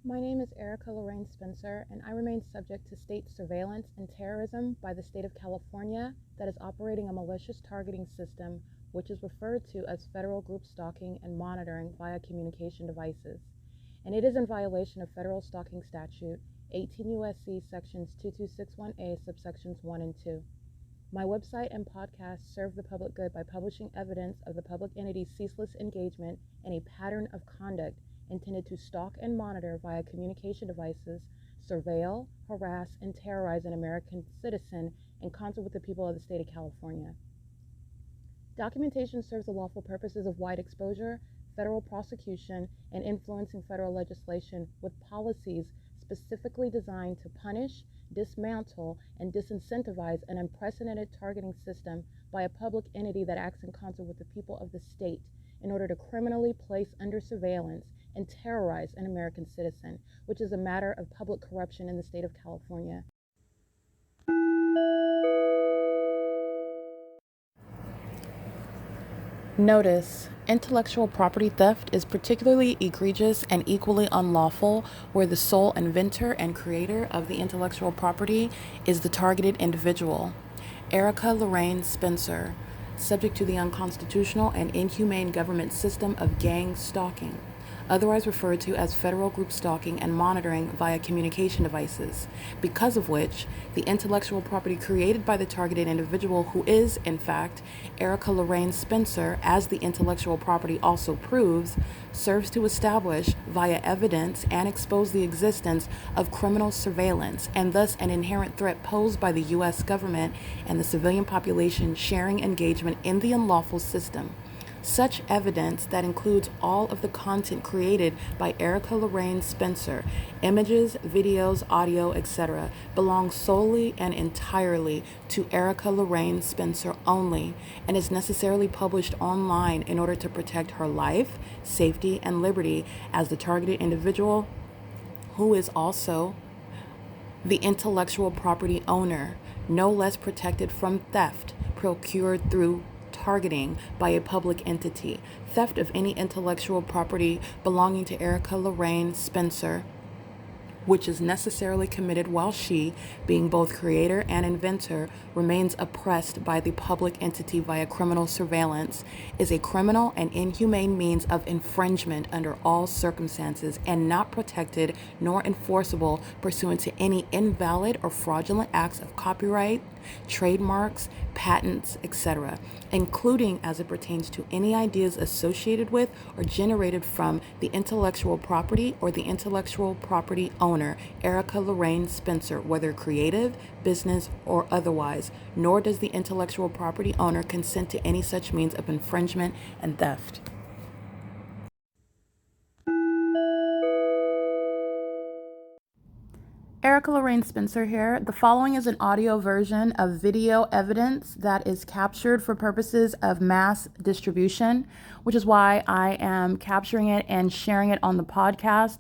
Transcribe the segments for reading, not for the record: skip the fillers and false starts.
My name is Erica Lorraine Spencer, and I remain subject to state surveillance and terrorism by the state of California that is operating a malicious targeting system, which is referred to as federal group stalking and monitoring via communication devices. And it is in violation of federal stalking statute 18 U.S.C. sections 2261A subsections 1 and 2. My website and podcast serve the public good by publishing evidence of the public entity's ceaseless engagement in a pattern of conduct intended to stalk and monitor via communication devices, surveil, harass, and terrorize an American citizen in concert with the people of the state of California. Documentation serves the lawful purposes of wide exposure, federal prosecution, and influencing federal legislation with policies specifically designed to punish, dismantle, and disincentivize an unprecedented targeting system by a public entity that acts in concert with the people of the state in order to criminally place under surveillance and terrorize an American citizen, which is a matter of public corruption in the state of California. Notice: intellectual property theft is particularly egregious and equally unlawful where the sole inventor and creator of the intellectual property is the targeted individual. Erica Lorraine Spencer, subject to the unconstitutional and inhumane government system of gang stalking, otherwise referred to as federal group stalking and monitoring via communication devices, because of which the intellectual property created by the targeted individual, who is, in fact, Erica Lorraine Spencer, as the intellectual property also proves, serves to establish via evidence and expose the existence of criminal surveillance and thus an inherent threat posed by the U.S. government and the civilian population sharing engagement in the unlawful system. Such evidence that includes all of the content created by Erica Lorraine Spencer, images, videos, audio, etc., belongs solely and entirely to Erica Lorraine Spencer only and is necessarily published online in order to protect her life, safety, and liberty as the targeted individual, who is also the intellectual property owner, no less protected from theft procured through targeting by a public entity. Theft of any intellectual property belonging to Erica Lorraine Spencer, which is necessarily committed while she, being both creator and inventor, remains oppressed by the public entity via criminal surveillance, is a criminal and inhumane means of infringement under all circumstances and not protected nor enforceable pursuant to any invalid or fraudulent acts of copyright, trademarks, patents, etc., including as it pertains to any ideas associated with or generated from the intellectual property or the intellectual property owner, Erica Lorraine Spencer, whether creative, business, or otherwise, nor does the intellectual property owner consent to any such means of infringement and theft. Erica Lorraine Spencer here. The following is an audio version of video evidence that is captured for purposes of mass distribution, which is why I am capturing it and sharing it on the podcast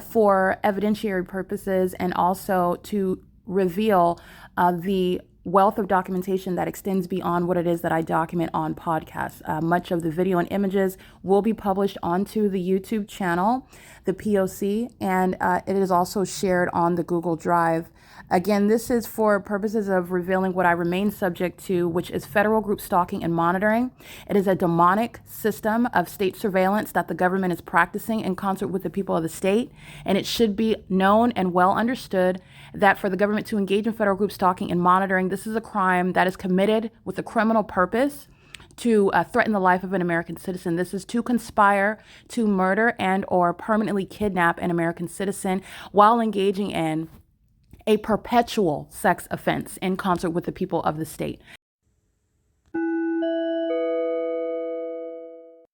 for evidentiary purposes and also to reveal the wealth of documentation that extends beyond what it is that I document on podcasts. Much of the video and images will be published onto the YouTube channel, the P.O.C, and it is also shared on the Google Drive. Again, this is for purposes of revealing what I remain subject to, which is federal group stalking and monitoring. It is a demonic system of state surveillance that the government is practicing in concert with the people of the state, and it should be known and well understood that for the government to engage in federal group stalking and monitoring, this is a crime that is committed with a criminal purpose to threaten the life of an American citizen. This is to conspire to murder and or permanently kidnap an American citizen while engaging in a perpetual sex offense in concert with the people of the state.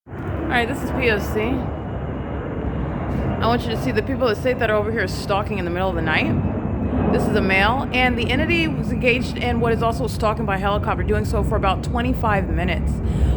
All right, this is P.O.C. I want you to see the people of the state that are over here stalking in the middle of the night. This is a male, and the entity was engaged in what is also stalking by helicopter, doing so for about 25 minutes.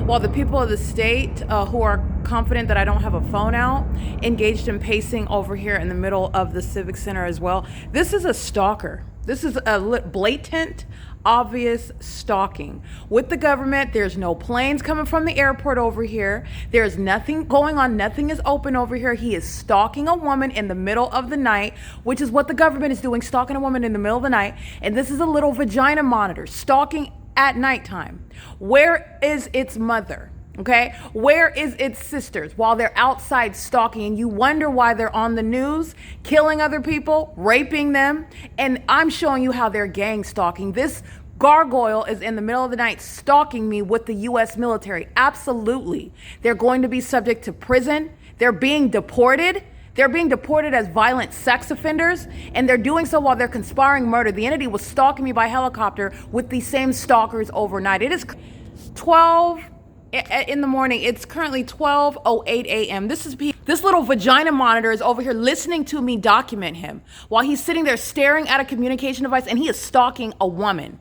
While the people of the state, who are confident that I don't have a phone out, engaged in pacing over here in the middle of the Civic Center as well. This is a stalker. This is a blatant, obvious stalking. With the government, there's no planes coming from the airport over here. There's nothing going on. Nothing is open over here. He is stalking a woman in the middle of the night, which is what the government is doing, stalking a woman in the middle of the night. And this is a little vagina monitor, stalking at nighttime. Where is its mother? Okay, where is its sisters while they're outside stalking? And you wonder why they're on the news, killing other people, raping them. And I'm showing you how they're gang stalking. This gargoyle is in the middle of the night stalking me with the U.S. military. Absolutely. They're going to be subject to prison. They're being deported. They're being deported as violent sex offenders, and they're doing so while they're conspiring murder. The entity was stalking me by helicopter with these same stalkers overnight. It is 12 in the morning. It's currently 12:08 a.m. This little vagina monitor is over here listening to me document him while he's sitting there staring at a communication device, and he is stalking a woman.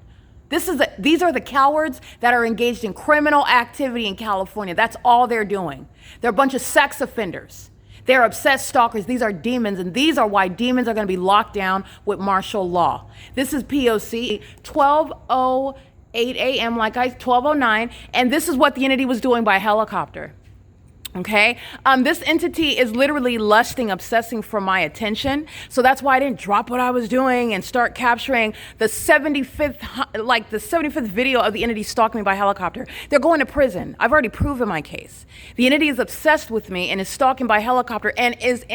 These are the cowards that are engaged in criminal activity in California. That's all they're doing. They're a bunch of sex offenders. They're obsessed stalkers. These are demons, and these are why demons are going to be locked down with martial law. This is P.O.C. 12:08 a.m. 12:09, and this is what the entity was doing by helicopter. Okay, this entity is literally lusting, obsessing for my attention. So that's why I didn't drop what I was doing and start capturing the 75th video of the entity stalking me by helicopter. They're going to prison. I've already proven my case. The entity is obsessed with me and is stalking by helicopter and is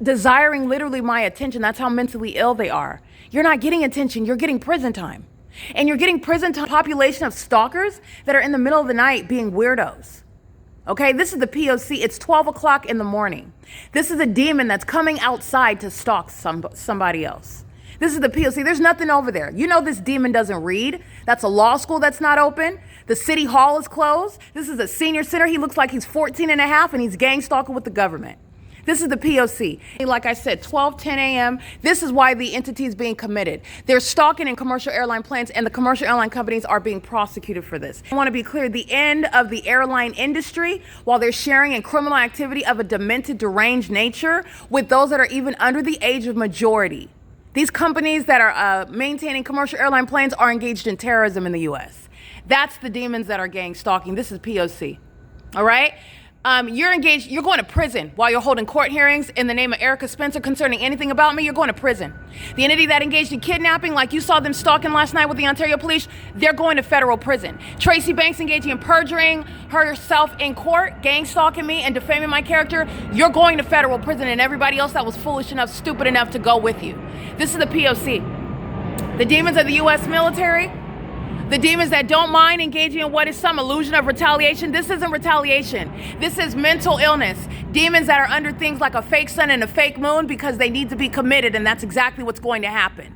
desiring literally my attention. That's how mentally ill they are. You're not getting attention. You're getting prison time. And you're getting prison time. Population of stalkers that are in the middle of the night being weirdos. Okay, this is the P.O.C. It's 12 o'clock in the morning. This is a demon that's coming outside to stalk somebody else. This is the P.O.C. There's nothing over there. You know this demon doesn't read. That's a law school that's not open. The city hall is closed. This is a senior center. He looks like he's 14 and a half, and he's gang stalking with the government. This is the P.O.C. Like I said, 12:10 a.m. This is why the entity is being committed. They're stalking in commercial airline planes, and the commercial airline companies are being prosecuted for this. I want to be clear, the end of the airline industry, while they're sharing in criminal activity of a demented, deranged nature with those that are even under the age of majority. These companies that are maintaining commercial airline planes are engaged in terrorism in the U.S. That's the demons that are gang stalking. This is P.O.C. All right? You're going to prison while you're holding court hearings in the name of Erica Spencer concerning anything about me. You're going to prison. The entity that engaged in kidnapping, like you saw them stalking last night with the Ontario police, they're going to federal prison. Tracy Banks engaging in perjuring herself in court, gang stalking me and defaming my character, you're going to federal prison, and everybody else that was foolish enough, stupid enough to go with you. This is the P.O.C. The demons of the U.S. military, the demons that don't mind engaging in what is some illusion of retaliation. This isn't retaliation. This is mental illness. Demons that are under things like a fake sun and a fake moon because they need to be committed, and that's exactly what's going to happen.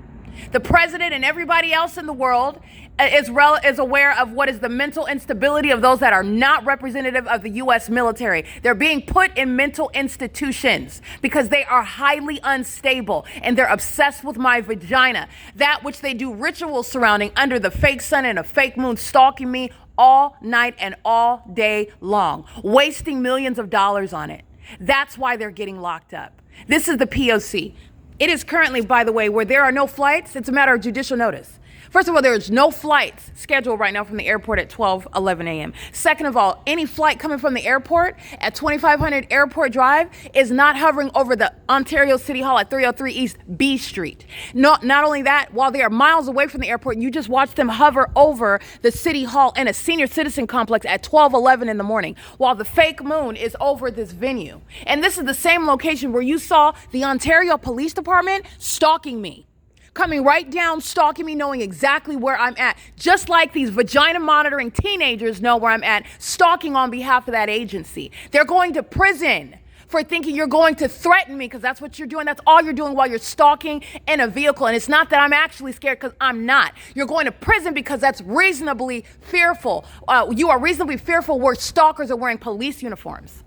The president and everybody else in the world is aware of what is the mental instability of those that are not representative of the U.S. military. They're being put in mental institutions because they are highly unstable and they're obsessed with my vagina. That which they do rituals surrounding under the fake sun and a fake moon, stalking me all night and all day long, wasting millions of dollars on it. That's why they're getting locked up. This is the P.O.C. It is currently, by the way, where there are no flights. It's a matter of judicial notice. First of all, there is no flights scheduled right now from the airport at 12:11 a.m. Second of all, any flight coming from the airport at 2500 Airport Drive is not hovering over the Ontario City Hall at 303 East B Street. Not only that, while they are miles away from the airport, you just watch them hover over the City Hall and a senior citizen complex at 12:11 in the morning, while the fake moon is over this venue. And this is the same location where you saw the Ontario Police Department stalking me. Coming right down, stalking me, knowing exactly where I'm at. Just like these vagina monitoring teenagers know where I'm at, stalking on behalf of that agency. They're going to prison for thinking you're going to threaten me, because that's what you're doing. That's all you're doing while you're stalking in a vehicle. And it's not that I'm actually scared, because I'm not. You're going to prison because that's reasonably fearful. You are reasonably fearful where stalkers are wearing police uniforms.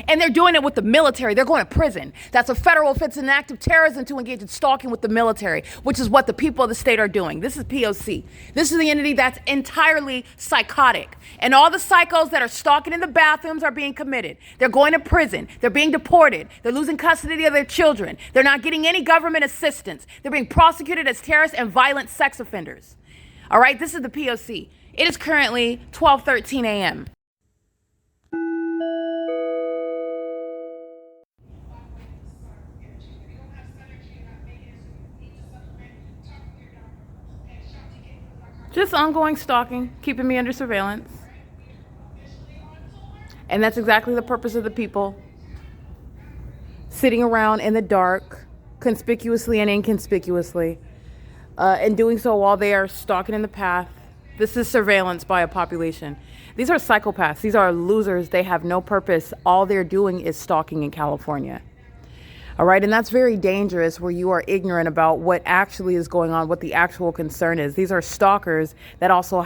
And they're doing it with the military. They're going to prison. That's a federal offense, an act of terrorism to engage in stalking with the military, which is what the people of the state are doing. This is P.O.C. This is the entity that's entirely psychotic. And all the psychos that are stalking in the bathrooms are being committed. They're going to prison. They're being deported. They're losing custody of their children. They're not getting any government assistance. They're being prosecuted as terrorists and violent sex offenders. All right, this is the P.O.C. It is currently 12:13 a.m. Just ongoing stalking, keeping me under surveillance. And that's exactly the purpose of the people sitting around in the dark, conspicuously and inconspicuously, and doing so while they are stalking in the path. This is surveillance by a population. These are psychopaths. These are losers. They have no purpose. All they're doing is stalking in California. All right, and that's very dangerous where you are ignorant about what actually is going on, what the actual concern is. These are stalkers that also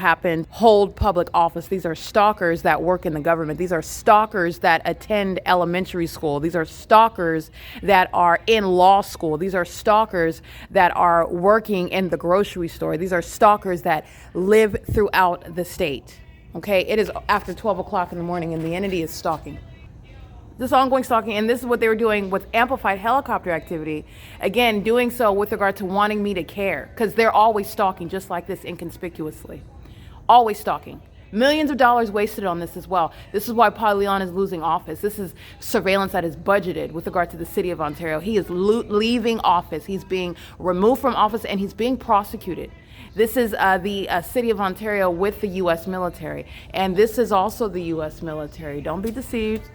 hold public office. These are stalkers that work in the government. These are stalkers that attend elementary school. These are stalkers that are in law school. These are stalkers that are working in the grocery store. These are stalkers that live throughout the state. Okay, it is after 12 o'clock in the morning and the entity is stalking. This ongoing stalking, and this is what they were doing with amplified helicopter activity. Again, doing so with regard to wanting me to care, because they're always stalking just like this inconspicuously. Always stalking. Millions of dollars wasted on this as well. This is why Paul Leon is losing office. This is surveillance that is budgeted with regard to the city of Ontario. He is leaving office. He's being removed from office and he's being prosecuted. This is the city of Ontario with the U.S. military. And this is also the U.S. military. Don't be deceived.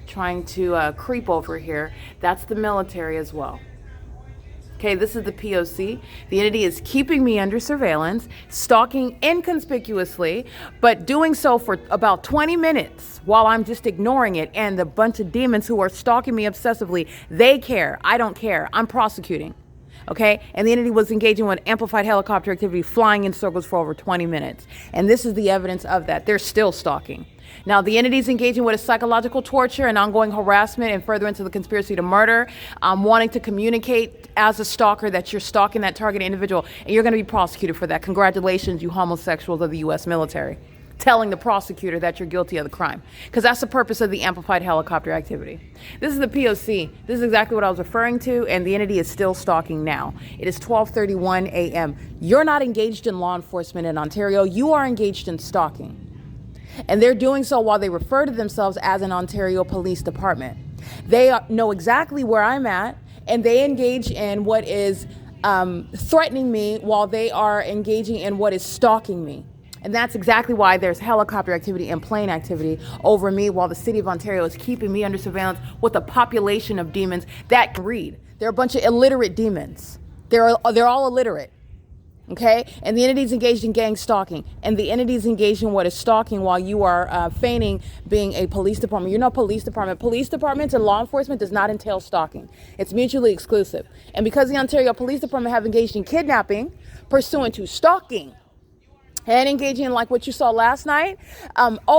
Trying to creep over here. That's the military as well. Okay, this is the P.O.C. The entity is keeping me under surveillance, stalking inconspicuously, but doing so for about 20 minutes while I'm just ignoring it. And the bunch of demons who are stalking me obsessively, they care. I don't care. I'm prosecuting. Okay, and the entity was engaging with amplified helicopter activity, flying in circles for over 20 minutes. And this is the evidence of that. They're still stalking. Now, the entity is engaging with a psychological torture and ongoing harassment and further into the conspiracy to murder, wanting to communicate as a stalker that you're stalking that target individual, and you're going to be prosecuted for that. Congratulations, you homosexuals of the U.S. military. Telling the prosecutor that you're guilty of the crime, because that's the purpose of the amplified helicopter activity. This is the P.O.C. This is exactly what I was referring to, and the entity is still stalking now. It is 12:31 a.m. You're not engaged in law enforcement in Ontario. You are engaged in stalking. And they're doing so while they refer to themselves as an Ontario Police Department. They know exactly where I'm at, and they engage in what is threatening me while they are engaging in what is stalking me. And that's exactly why there's helicopter activity and plane activity over me while the city of Ontario is keeping me under surveillance with a population of demons that can read. They're a bunch of illiterate demons. They're all illiterate. Okay, and the entity's engaged in gang stalking, and the entity's engaged in what is stalking while you are feigning being a police department. You're no police department. Police departments and law enforcement does not entail stalking. It's mutually exclusive. And because the Ontario Police Department have engaged in kidnapping pursuant to stalking and engaging in like what you saw last night,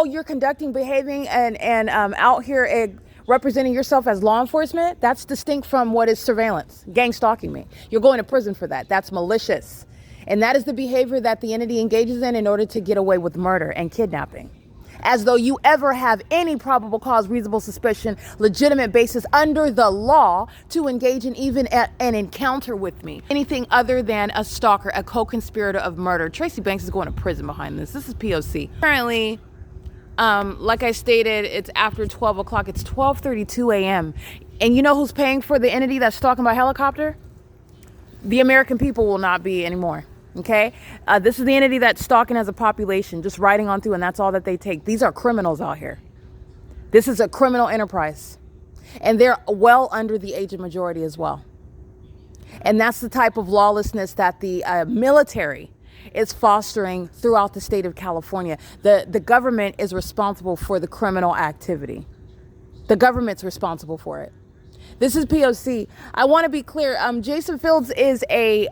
you're conducting, behaving, and out here representing yourself as law enforcement, that's distinct from what is surveillance, gang stalking me. You're going to prison for that. That's malicious. And that is the behavior that the entity engages in order to get away with murder and kidnapping. As though you ever have any probable cause, reasonable suspicion, legitimate basis under the law to engage in even an encounter with me. Anything other than a stalker, a co-conspirator of murder. Tracy Banks is going to prison behind this. This is P.O.C. Currently, like I stated, it's after 12 o'clock. It's 12:32 a.m. And you know who's paying for the entity that's stalking by helicopter? The American people will not be anymore. Okay, this is the entity that's stalking as a population, just riding on through, and that's all that they take. These are criminals out here. This is a criminal enterprise, and they're well under the age of majority as well. And that's the type of lawlessness that the military is fostering throughout the state of California. The government is responsible for the criminal activity. The government's responsible for it. This is P.O.C. I want to be clear. Jason Fields is a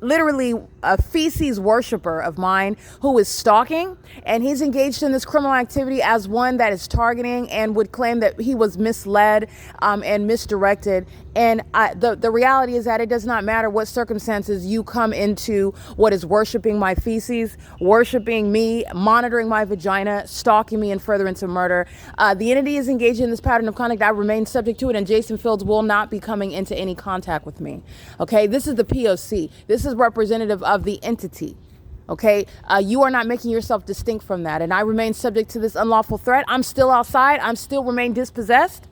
literally a feces worshiper of mine who is stalking, and he's engaged in this criminal activity as one that is targeting and would claim that he was misled and misdirected. And the reality is that it does not matter what circumstances you come into what is worshiping my feces, worshiping me, monitoring my vagina, stalking me, and furtherance of murder. The entity is engaged in this pattern of conduct. I remain subject to it, and Jason Fields will not be coming into any contact with me. Okay, this is the P.O.C. This is representative of the entity. Okay, you are not making yourself distinct from that, and I remain subject to this unlawful threat. I'm still outside. I'm still remain dispossessed.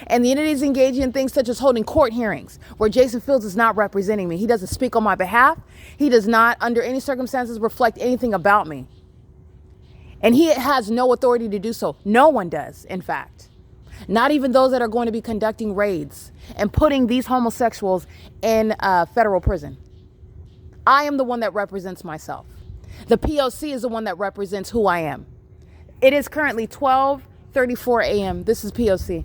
And the entity is engaging in things such as holding court hearings where Jason Fields is not representing me. He doesn't speak on my behalf. He does not, under any circumstances, reflect anything about me. And he has no authority to do so. No one does, in fact. Not even those that are going to be conducting raids and putting these homosexuals in federal prison. I am the one that represents myself. The P.O.C. is the one that represents who I am. It is currently 12:34 a.m. This is P.O.C.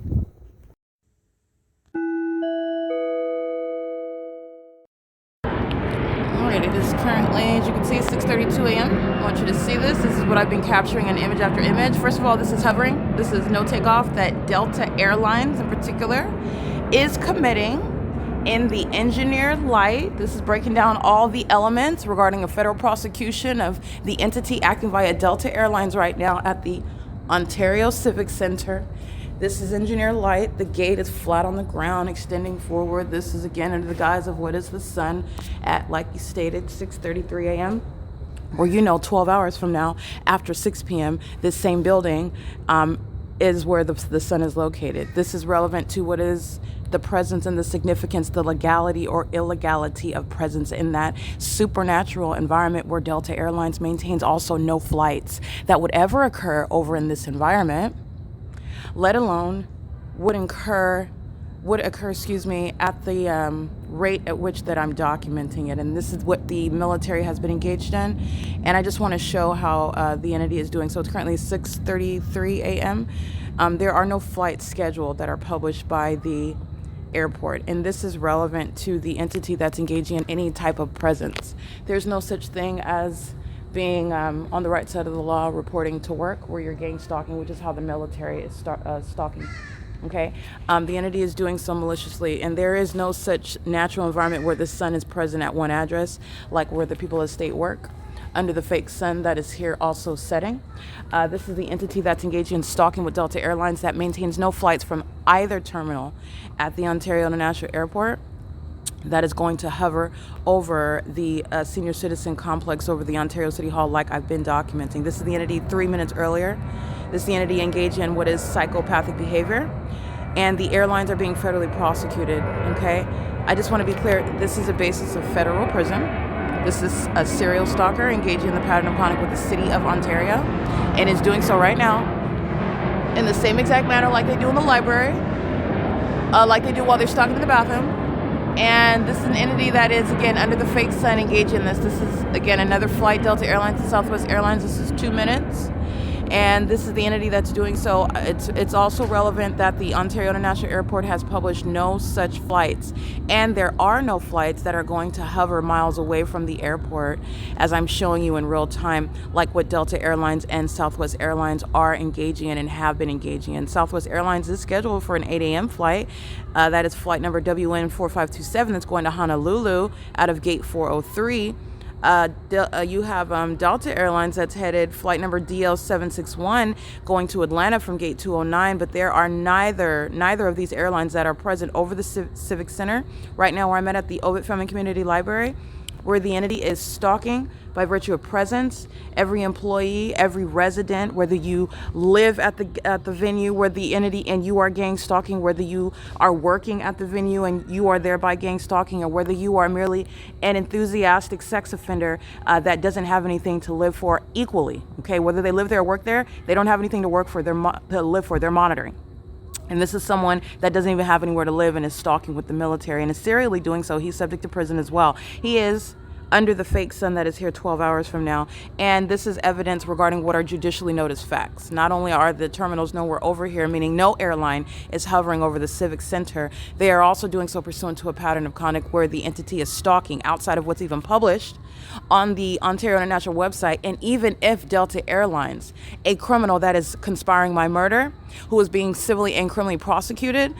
Alright, it is currently, as you can see, 6:32 a.m. I want you to see this. This is what I've been capturing in image after image. First of all, this is hovering. This is no takeoff that Delta Airlines in particular is committing in the engineered light. This is breaking down all the elements regarding a federal prosecution of the entity acting via Delta Airlines right now at the Ontario Civic Center. This is engineered light. The gate is flat on the ground, extending forward. This is again under the guise of what is the sun at, like you stated, 6:33 a.m. Or 12 hours from now, after 6 p.m., this same building is where the sun is located. This is relevant to what is the presence and the significance, the legality or illegality of presence in that supernatural environment where Delta Airlines maintains also no flights that would ever occur over in this environment, let alone would occur, at the rate at which that I'm documenting it. And this is what the military has been engaged in. And I just want to show how the entity is doing. So it's currently 6:33 a.m. There are no flights scheduled that are published by the airport, and this is relevant to the entity that's engaging in any type of presence. There's no such thing as being on the right side of the law reporting to work where you're gang stalking, which is how the military is stalking. Okay, the entity is doing so maliciously, and there is no such natural environment where the sun is present at one address, like where the people of state work, under the fake sun that is here also setting. This is the entity that's engaging in stalking with Delta Airlines that maintains no flights from either terminal at the Ontario International Airport that is going to hover over the senior citizen complex over the Ontario City Hall, like I've been documenting. This is the entity 3 minutes earlier. This is the entity engaged in what is psychopathic behavior, and the airlines are being federally prosecuted, okay? I just want to be clear, this is a basis of federal prison. This is a serial stalker engaging in the pattern of conduct with the city of Ontario, and is doing so right now in the same exact manner like they do in the library, like they do while they're stalking in the bathroom. And this is an entity that is, again, under the fake sun engaged in this. This is, again, another flight, Delta Airlines and Southwest Airlines. This is 2 minutes. And this is the entity that's doing so. It's also relevant that the Ontario International Airport has published no such flights. And there are no flights that are going to hover miles away from the airport, as I'm showing you in real time, like what Delta Airlines and Southwest Airlines are engaging in and have been engaging in. Southwest Airlines is scheduled for an 8 a.m. flight. That is flight number WN4527 that's going to Honolulu out of gate 403. You have Delta Airlines that's headed flight number DL761 going to Atlanta from gate 209, but there are neither of these airlines that are present over the Civic Center right now, where I'm at the Obit Family Community Library, where the entity is stalking by virtue of presence every employee, every resident, whether you live at the venue where the entity and you are gang stalking, whether you are working at the venue and you are thereby gang stalking, or whether you are merely an enthusiastic sex offender that doesn't have anything to live for equally. Okay, whether they live there or work there, they don't have anything to work for. To live for. They're monitoring. And this is someone that doesn't even have anywhere to live and is stalking with the military and is serially doing so. He's subject to prison as well. He is under the fake sun that is here 12 hours from now. And this is evidence regarding what are judicially noted as facts. Not only are the terminals nowhere over here, meaning no airline is hovering over the Civic Center, they are also doing so pursuant to a pattern of conduct where the entity is stalking outside of what's even published on the Ontario International website. And even if Delta Airlines, a criminal that is conspiring my murder, who is being civilly and criminally prosecuted,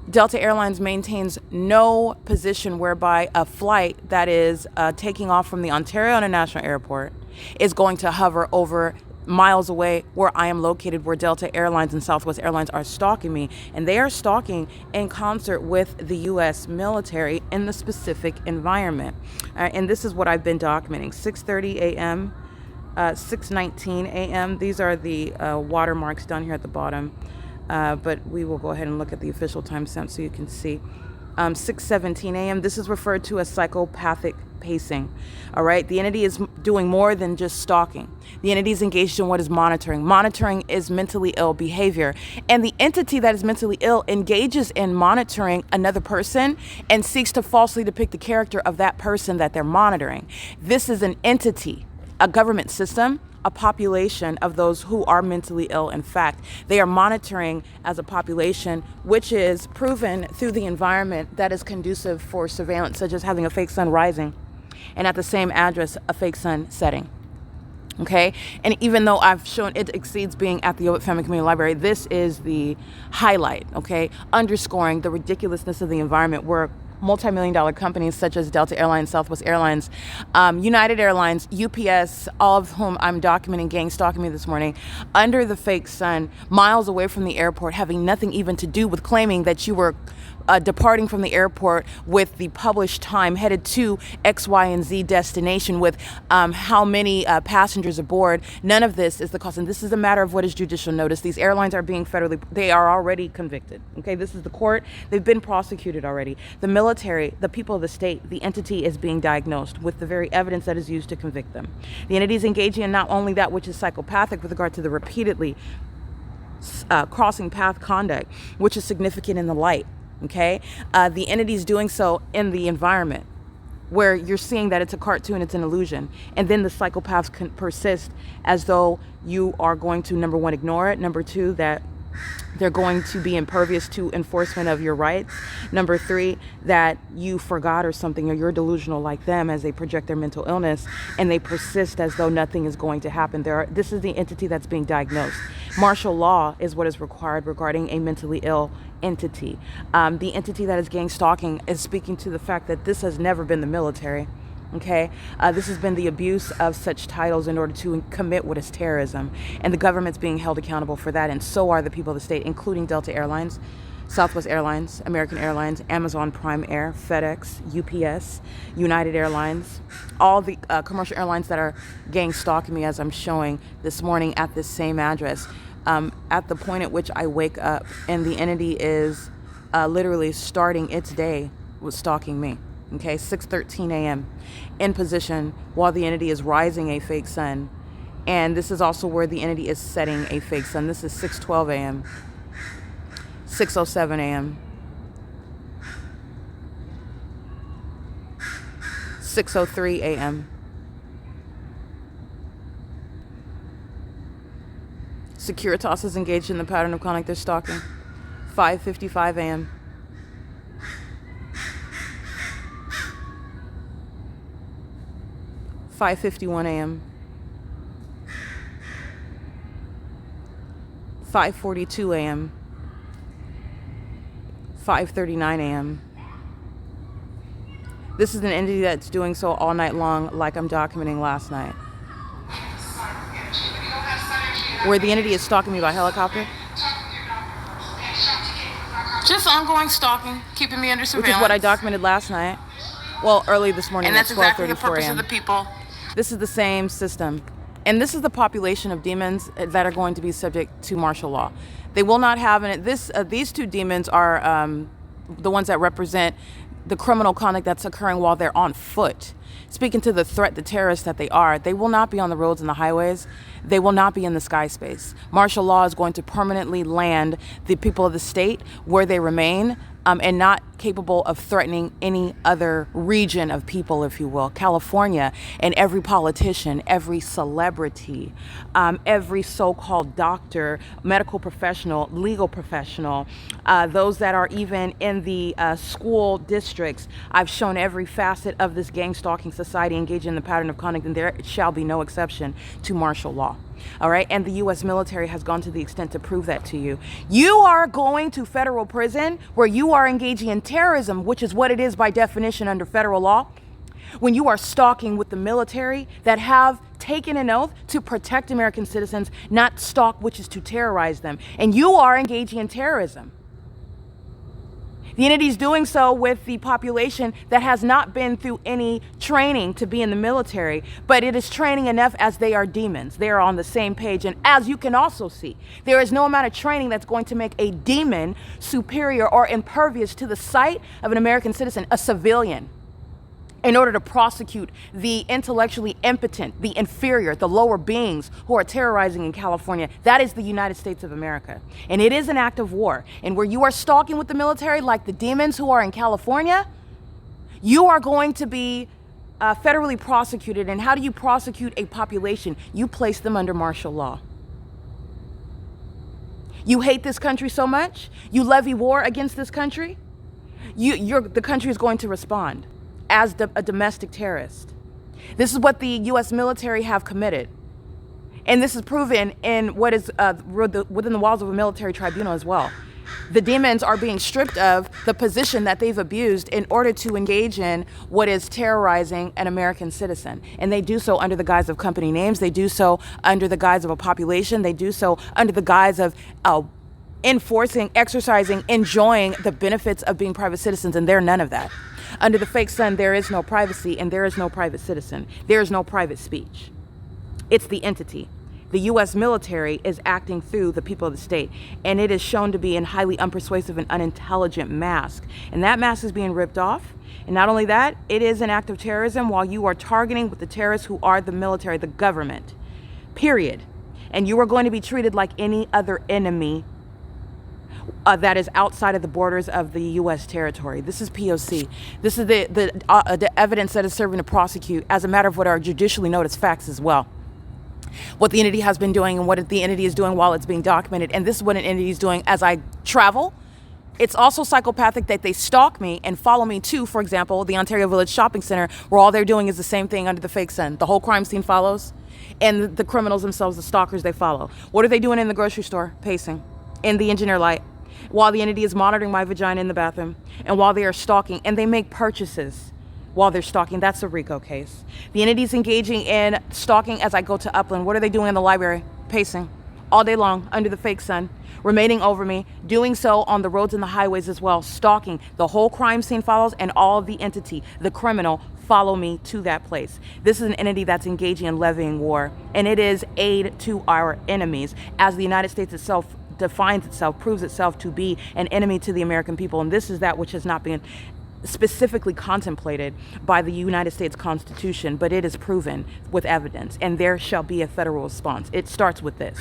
Delta Airlines maintains no position whereby a flight that is taking off from the Ontario International Airport is going to hover over miles away where I am located, where Delta Airlines and Southwest Airlines are stalking me. And they are stalking in concert with the U.S. military in the specific environment. And this is what I've been documenting. 6:30 a.m., 6:19 a.m. These are the watermarks down here at the bottom. But we will go ahead and look at the official timestamp so you can see. 6:17 a.m. This is referred to as psychopathic pacing. All right. The entity is doing more than just stalking. The entity is engaged in what is monitoring. Monitoring is mentally ill behavior. And the entity that is mentally ill engages in monitoring another person and seeks to falsely depict the character of that person that they're monitoring. This is an entity, a government system, a population of those who are mentally ill. In fact, they are monitoring as a population, which is proven through the environment that is conducive for surveillance, such as having a fake sun rising and at the same address, a fake sun setting. Okay. And even though I've shown it exceeds being at the Ovitt Family Community Library, this is the highlight. Okay. Underscoring the ridiculousness of the environment where multi-million-dollar companies such as Delta Airlines, Southwest Airlines, United Airlines, UPS, all of whom I'm documenting gang stalking me this morning, under the fake sun, miles away from the airport, having nothing even to do with claiming that you were departing from the airport with the published time headed to X, Y, and Z destination with how many passengers aboard. None of this is the cost. And this is a matter of what is judicial notice. These airlines are being they are already convicted. Okay, this is the court. They've been prosecuted already. The military, the people of the state, the entity is being diagnosed with the very evidence that is used to convict them. The entity is engaging in not only that which is psychopathic with regard to the repeatedly crossing path conduct, which is significant in the light. Okay, the entity is doing so in the environment where you're seeing that it's a cartoon, it's an illusion. And then the psychopaths can persist as though you are going to, number one, ignore it. Number two, that they're going to be impervious to enforcement of your rights. Number three, that you forgot or something, or you're delusional like them as they project their mental illness, and they persist as though nothing is going to happen. This is the entity that's being diagnosed. Martial law is what is required regarding a mentally ill entity. The entity that is gang stalking is speaking to the fact that this has never been the military. Okay, this has been the abuse of such titles in order to commit what is terrorism, and the government's being held accountable for that, and so are the people of the state, including Delta Airlines, Southwest Airlines, American Airlines, Amazon Prime Air, FedEx, UPS, United Airlines, all the commercial airlines that are gang stalking me, as I'm showing this morning at this same address, at the point at which I wake up, and the entity is literally starting its day with stalking me. Okay, 6:13 a.m. in position while the entity is rising a fake sun. And this is also where the entity is setting a fake sun. This is 6:12 a.m., 6:07 a.m., 6:03 a.m. Securitas is engaged in the pattern of conduct they're stalking. 5:55 a.m. 5:51 a.m. 5:42 a.m. 5:39 a.m. This is an entity that's doing so all night long, like I'm documenting last night, where the entity is stalking me by helicopter. Just ongoing stalking, keeping me under surveillance. Which is what I documented last night. Well, early this morning. And that's exactly the purpose of the people. This is the same system. And this is the population of demons that are going to be subject to martial law. They will not have these two demons are the ones that represent the criminal conduct that's occurring while they're on foot. Speaking to the threat, the terrorists that they are, they will not be on the roads and the highways. They will not be in the sky space. Martial law is going to permanently land the people of the state where they remain, and not capable of threatening any other region of people, if you will. California, and every politician, every celebrity, every so-called doctor, medical professional, legal professional, those that are even in the school districts. I've shown every facet of this gang stalking society engaged in the pattern of conduct, and there shall be no exception to martial law. All right, and the U.S. military has gone to the extent to prove that to you. You are going to federal prison where you are engaging in terrorism, which is what it is by definition under federal law, when you are stalking with the military that have taken an oath to protect American citizens, not stalk, which is to terrorize them. And you are engaging in terrorism. The entity is doing so with the population that has not been through any training to be in the military, but it is training enough as they are demons. They are on the same page. And as you can also see, there is no amount of training that's going to make a demon superior or impervious to the sight of an American citizen, a civilian, in order to prosecute the intellectually impotent, the inferior, the lower beings who are terrorizing in California. That is the United States of America. And it is an act of war. And where you are stalking with the military, like the demons who are in California, you are going to be federally prosecuted. And how do you prosecute a population? You place them under martial law. You hate this country so much, you levy war against this country, the country is going to respond as a domestic terrorist. This is what the U.S. military have committed. And this is proven in what is within the walls of a military tribunal as well. The demons are being stripped of the position that they've abused in order to engage in what is terrorizing an American citizen. And they do so under the guise of company names. They do so under the guise of a population. They do so under the guise of enforcing, exercising, enjoying the benefits of being private citizens. And they're none of that. Under the fake sun, there is no privacy and there is no private citizen. There is no private speech. It's the entity. The U.S. military is acting through the people of the state, and it is shown to be a highly unpersuasive and unintelligent mask. And that mask is being ripped off. And not only that, it is an act of terrorism while you are targeting with the terrorists who are the military, the government, period. And you are going to be treated like any other enemy that is outside of the borders of the U.S. territory. This is P.O.C. This is the evidence that is serving to prosecute as a matter of what are judicially known as facts as well. What the entity has been doing and what the entity is doing while it's being documented. And this is what an entity is doing as I travel. It's also psychopathic that they stalk me and follow me to, for example, the Ontario Village Shopping Center, where all they're doing is the same thing under the fake sun. The whole crime scene follows, and the criminals themselves, the stalkers, they follow. What are they doing in the grocery store? Pacing in the engineer light, while the entity is monitoring my vagina in the bathroom, and while they are stalking, and they make purchases while they're stalking. That's a RICO case. The entity is engaging in stalking as I go to Upland. What are they doing in the library? Pacing all day long under the fake sun, remaining over me, doing so on the roads and the highways as well, stalking. The whole crime scene follows, and all of the entity, the criminal, follow me to that place. This is an entity that's engaging in levying war, and it is aid to our enemies, as the United States itself defines itself, proves itself to be an enemy to the American people. And this is that which has not been specifically contemplated by the United States Constitution, but it is proven with evidence, and there shall be a federal response. It starts with this.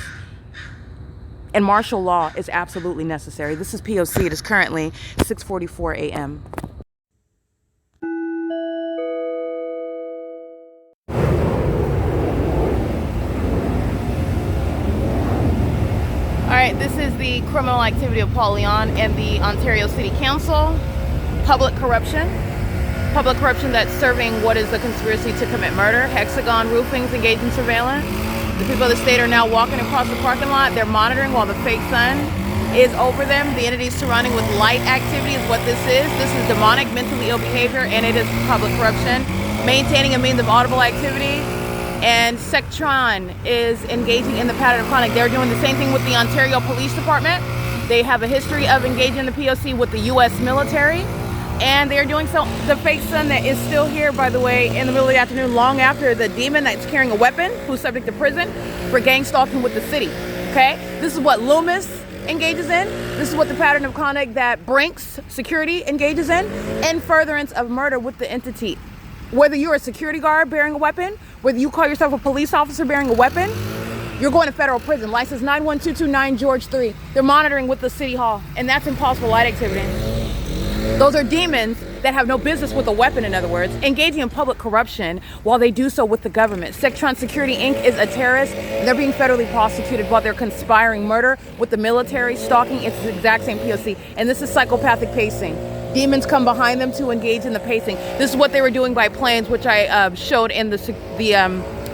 And martial law is absolutely necessary. This is P.O.C. It is currently 6:44 a.m. All right, this is the criminal activity of Paul Leon and the Ontario City Council. Public corruption that's serving what is the conspiracy to commit murder. Hexagon roofings engaged in surveillance. The people of the state are now walking across the parking lot. They're monitoring while the fake sun is over them. The entities surrounding with light activity is what this is. This is demonic, mentally ill behavior, and it is public corruption. Maintaining a means of audible activity. And Sectron is engaging in the pattern of conduct. They're doing the same thing with the Ontario Police Department. They have a history of engaging in the P.O.C. with the U.S. military. And they're doing so. The fake sun that is still here, by the way, in the middle of the afternoon, long after the demon that's carrying a weapon, who's subject to prison for gang stalking with the city. Okay? This is what Loomis engages in. This is what the pattern of conduct that Brinks Security engages in furtherance of murder with the entity. Whether you're a security guard bearing a weapon, whether you call yourself a police officer bearing a weapon, you're going to federal prison. License 91229 George 3. They're monitoring with the City Hall, and that's impossible light activity. Those are demons that have no business with a weapon, in other words, engaging in public corruption while they do so with the government. Sectron Security Inc. is a terrorist, and they're being federally prosecuted while they're conspiring murder with the military. Stalking, it's the exact same P.O.C. And this is psychopathic pacing. Demons come behind them to engage in the pacing. This is what they were doing by planes, which I showed in the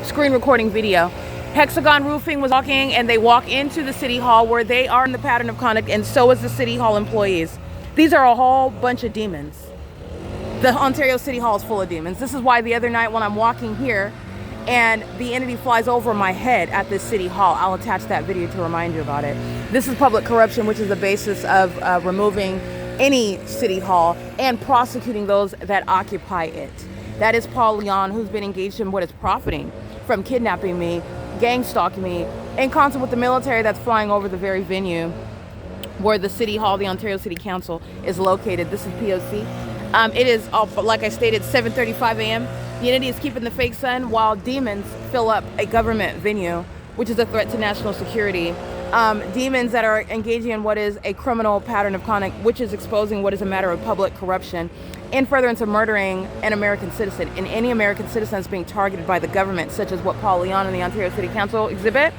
screen recording video. Hexagon Roofing was walking, and they walk into the city hall where they are in the pattern of conduct, and so is the city hall employees. These are a whole bunch of demons. The Ontario City Hall is full of demons. This is why the other night when I'm walking here and the entity flies over my head at this city hall, I'll attach that video to remind you about it. This is public corruption, which is the basis of removing any city hall and prosecuting those that occupy it. That is Paul Leon, who's been engaged in what is profiting from kidnapping me, gang stalking me, in concert with the military that's flying over the very venue where the city hall, the Ontario City Council, is located. This is P.O.C. It is, like I stated, 7:35 a.m. The entity is keeping the fake sun while demons fill up a government venue, which is a threat to national security. Demons that are engaging in what is a criminal pattern of conduct, which is exposing what is a matter of public corruption, in furtherance of murdering an American citizen. And any American citizen is being targeted by the government, such as what Paul Leon and the Ontario City Council exhibit.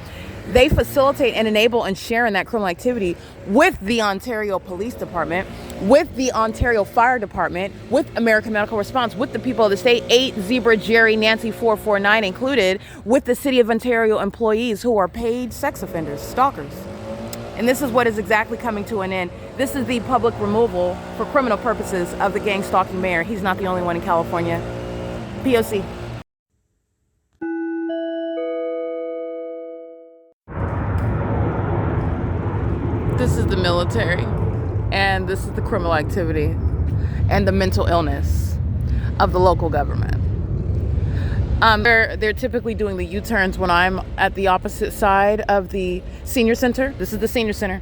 They facilitate and enable and share in that criminal activity with the Ontario Police Department, with the Ontario Fire Department, with American Medical Response, with the people of the state, 8 Zebra Jerry Nancy 449 included, with the City of Ontario employees who are paid sex offenders, stalkers. And this is what is exactly coming to an end. This is the public removal for criminal purposes of the gang stalking mayor. He's not the only one in California. P.O.C. This is the military, and this is the criminal activity and the mental illness of the local government. They're typically doing the U-turns when I'm at the opposite side of the senior center. This is the senior center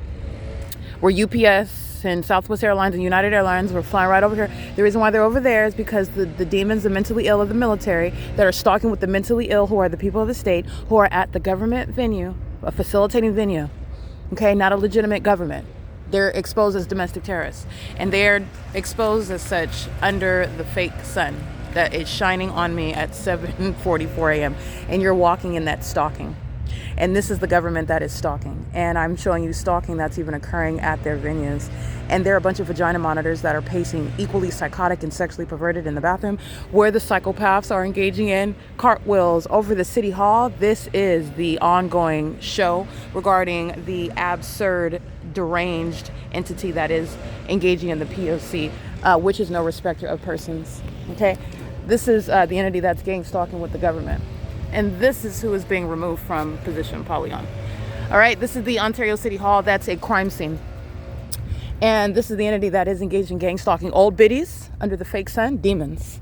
where UPS and Southwest Airlines and United Airlines were flying right over here. The reason why they're over there is because the demons, the mentally ill of the military that are stalking with the mentally ill, who are the people of the state, who are at the government venue, a facilitating venue. Okay, not a legitimate government. They're exposed as domestic terrorists, and they're exposed as such under the fake sun that is shining on me at 7:44 a.m. and you're walking in that stalking. And this is the government that is stalking, and I'm showing you stalking that's even occurring at their venues. And there are a bunch of vagina monitors that are pacing equally psychotic and sexually perverted in the bathroom, where the psychopaths are engaging in cartwheels over the city hall. This is the ongoing show regarding the absurd, deranged entity that is engaging in the P.O.C., which is no respecter of persons. Okay, this is the entity that's gang stalking with the government. And this is who is being removed from position, Paul Leon. All right, this is the Ontario City Hall. That's a crime scene. And this is the entity that is engaged in gang stalking. Old biddies under the fake sun, demons.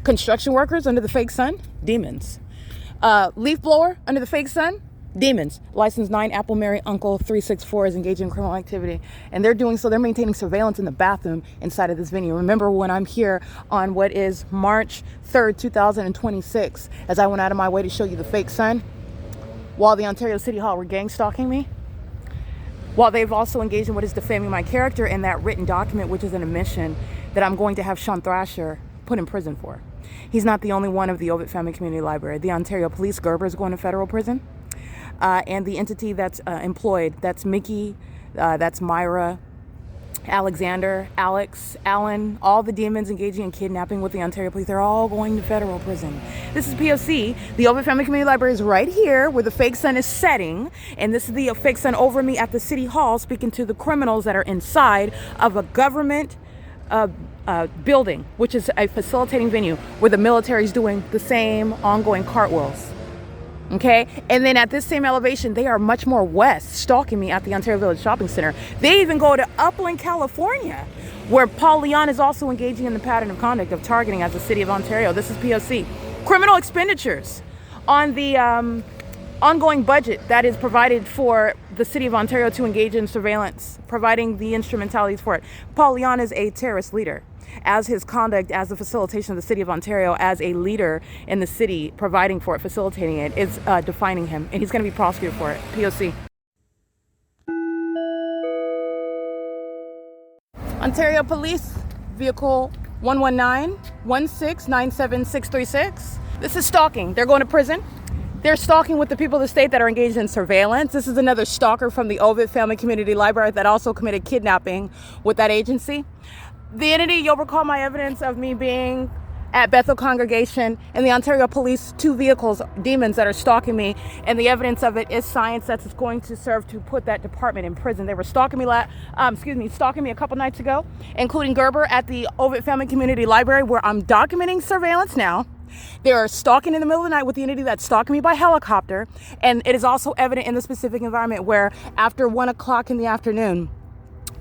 Construction workers under the fake sun, demons. Leaf blower under the fake sun, demons. License 9 Apple Mary Uncle 364 is engaged in criminal activity. And they're doing so, they're maintaining surveillance in the bathroom inside of this venue. Remember when I'm here on what is March 3rd, 2026, as I went out of my way to show you the fake sun, while the Ontario City Hall were gang stalking me? While they've also engaged in what is defaming my character in that written document, which is an admission that I'm going to have Sean Thrasher put in prison for. He's not the only one of the Ovid Family Community Library. The Ontario Police, Gerber, is going to federal prison. And the entity that's employed, that's Mickey, that's Myra, Alexander, Alex, Alan, all the demons engaging in kidnapping with the Ontario Police, they're all going to federal prison. This is P.O.C. The Ovid Family Community Library is right here where the fake sun is setting. And this is the fake sun over me at the City Hall, speaking to the criminals that are inside of a government building, which is a facilitating venue where the military is doing the same ongoing cartwheels. Okay, and then at this same elevation, they are much more west, stalking me at the Ontario Village Shopping Center. They even go to Upland, California, where Paul Leon is also engaging in the pattern of conduct of targeting as the City of Ontario. This is P.O.C. Criminal expenditures on the ongoing budget that is provided for the City of Ontario to engage in surveillance, providing the instrumentalities for it. Paul Leon is a terrorist leader, as his conduct as the facilitation of the City of Ontario as a leader in the city, providing for it, facilitating it, is defining him, and he's going to be prosecuted for it. P.O.C. Ontario Police, vehicle 119-1697636. This is stalking. They're going to prison. They're stalking with the people of the state that are engaged in surveillance. This is another stalker from the Ovid Family Community Library that also committed kidnapping with that agency. The entity, you'll recall my evidence of me being at Bethel Congregation and the Ontario Police, 2 vehicles, demons that are stalking me, and the evidence of it is science that's going to serve to put that department in prison. They were stalking me stalking me a couple nights ago, including Gerber at the Ovid Family Community Library, where I'm documenting surveillance now. They are stalking in the middle of the night with the entity that's stalking me by helicopter, and it is also evident in the specific environment where after 1 o'clock in the afternoon,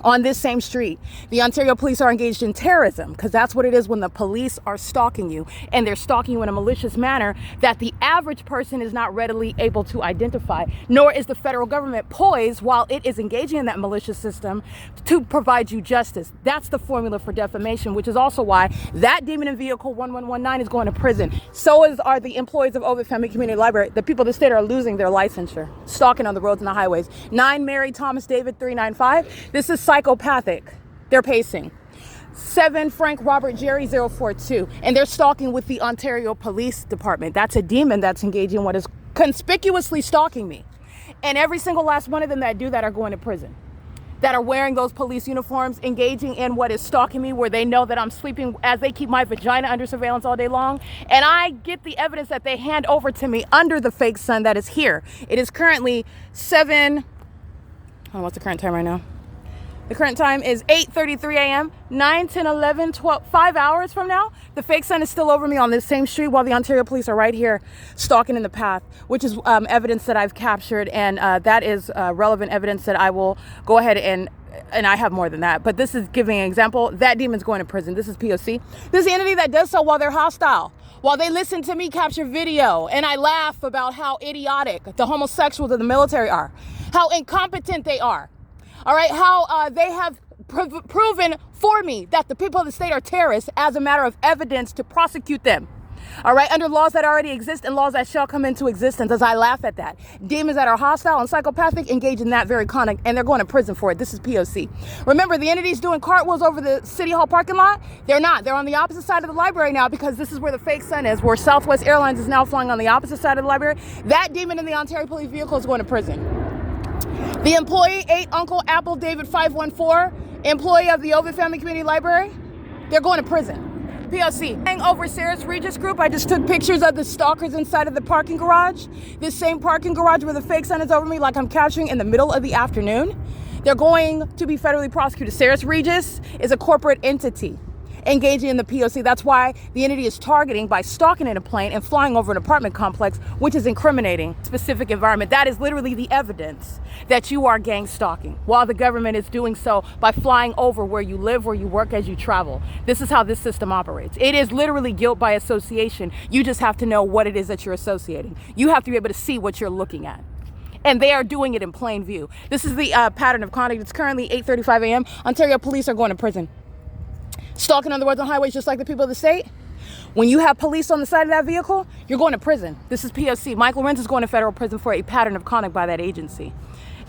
on this same street, the Ontario police are engaged in terrorism, because that's what it is when the police are stalking you, and they're stalking you in a malicious manner that the average person is not readily able to identify, nor is the federal government poised while it is engaging in that malicious system to provide you justice. That's the formula for defamation, which is also why that demon in vehicle 1119 is going to prison. So are the employees of Ovid Family Community Library. The people of the state are losing their licensure, stalking on the roads and the highways. 9 Mary Thomas David 395. This is psychopathic. They're pacing. 7 Frank Robert Jerry 042, and they're stalking with the Ontario Police Department. That's a demon that's engaging in what is conspicuously stalking me. And every single last one of them that do that are going to prison, that are wearing those police uniforms, engaging in what is stalking me, where they know that I'm sleeping as they keep my vagina under surveillance all day long. And I get the evidence that they hand over to me under the fake sun that is here. It is currently what's the current time right now? The current time is 8:33 a.m., 9, 10, 11, 12, 5 hours from now. The fake sun is still over me on this same street while the Ontario police are right here stalking in the path, which is evidence that I've captured. And that is relevant evidence that I will go ahead and I have more than that. But this is giving an example. That demon's going to prison. This is P.O.C. This is the entity that does so while they're hostile, while they listen to me capture video. And I laugh about how idiotic the homosexuals of the military are, how incompetent they are. All right, how they have proven for me that the people of the state are terrorists as a matter of evidence to prosecute them. All right, under laws that already exist and laws that shall come into existence, as I laugh at that. Demons that are hostile and psychopathic engage in that very conduct, and they're going to prison for it. This is P.O.C. Remember, the entities doing cartwheels over the City Hall parking lot? They're not. They're on the opposite side of the library now, because this is where the fake sun is, where Southwest Airlines is now flying on the opposite side of the library. That demon in the Ontario Police vehicle is going to prison. The employee, 8 Uncle Apple David 514, employee of the Ovid Family Community Library, they're going to prison. P.O.C. Over Sarah's Regis Group, I just took pictures of the stalkers inside of the parking garage. This same parking garage where the fake sun is over me, like I'm capturing in the middle of the afternoon. They're going to be federally prosecuted. Sarah's Regis is a corporate entity engaging in the P.O.C. That's why the entity is targeting by stalking in a plane and flying over an apartment complex, which is incriminating specific environment. That is literally the evidence that you are gang stalking, while the government is doing so by flying over where you live, where you work, as you travel. This is how this system operates. It is literally guilt by association. You just have to know what it is that you're associating. You have to be able to see what you're looking at. And they are doing it in plain view. This is the pattern of conduct. It's currently 8:35 a.m. Ontario police are going to prison. Stalking on the roads and highways just like the people of the state. When you have police on the side of that vehicle, you're going to prison. This is P.O.C. Michael LORENZ is going to federal prison for a pattern of conduct by that agency.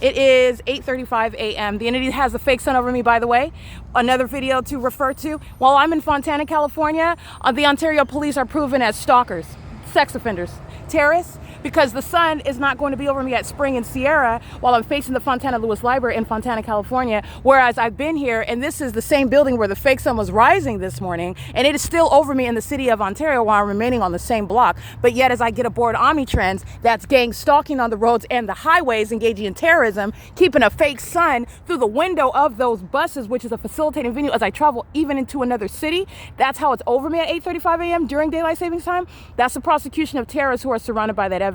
It is 8:35 a.m. The entity has the fake sun over me, by the way. Another video to refer to. While I'm in Fontana, California, the Ontario police are proven as stalkers, sex offenders, terrorists, because the sun is not going to be over me at Spring and Sierra while I'm facing the Fontana Lewis Library in Fontana, California, whereas I've been here, and this is the same building where the fake sun was rising this morning, and it is still over me in the city of Ontario while I'm remaining on the same block. But yet, as I get aboard Omnitrans, that's gang stalking on the roads and the highways, engaging in terrorism, keeping a fake sun through the window of those buses, which is a facilitating venue as I travel even into another city. That's how it's over me at 8:35 a.m. during daylight savings time. That's the prosecution of terrorists who are surrounded by that evidence.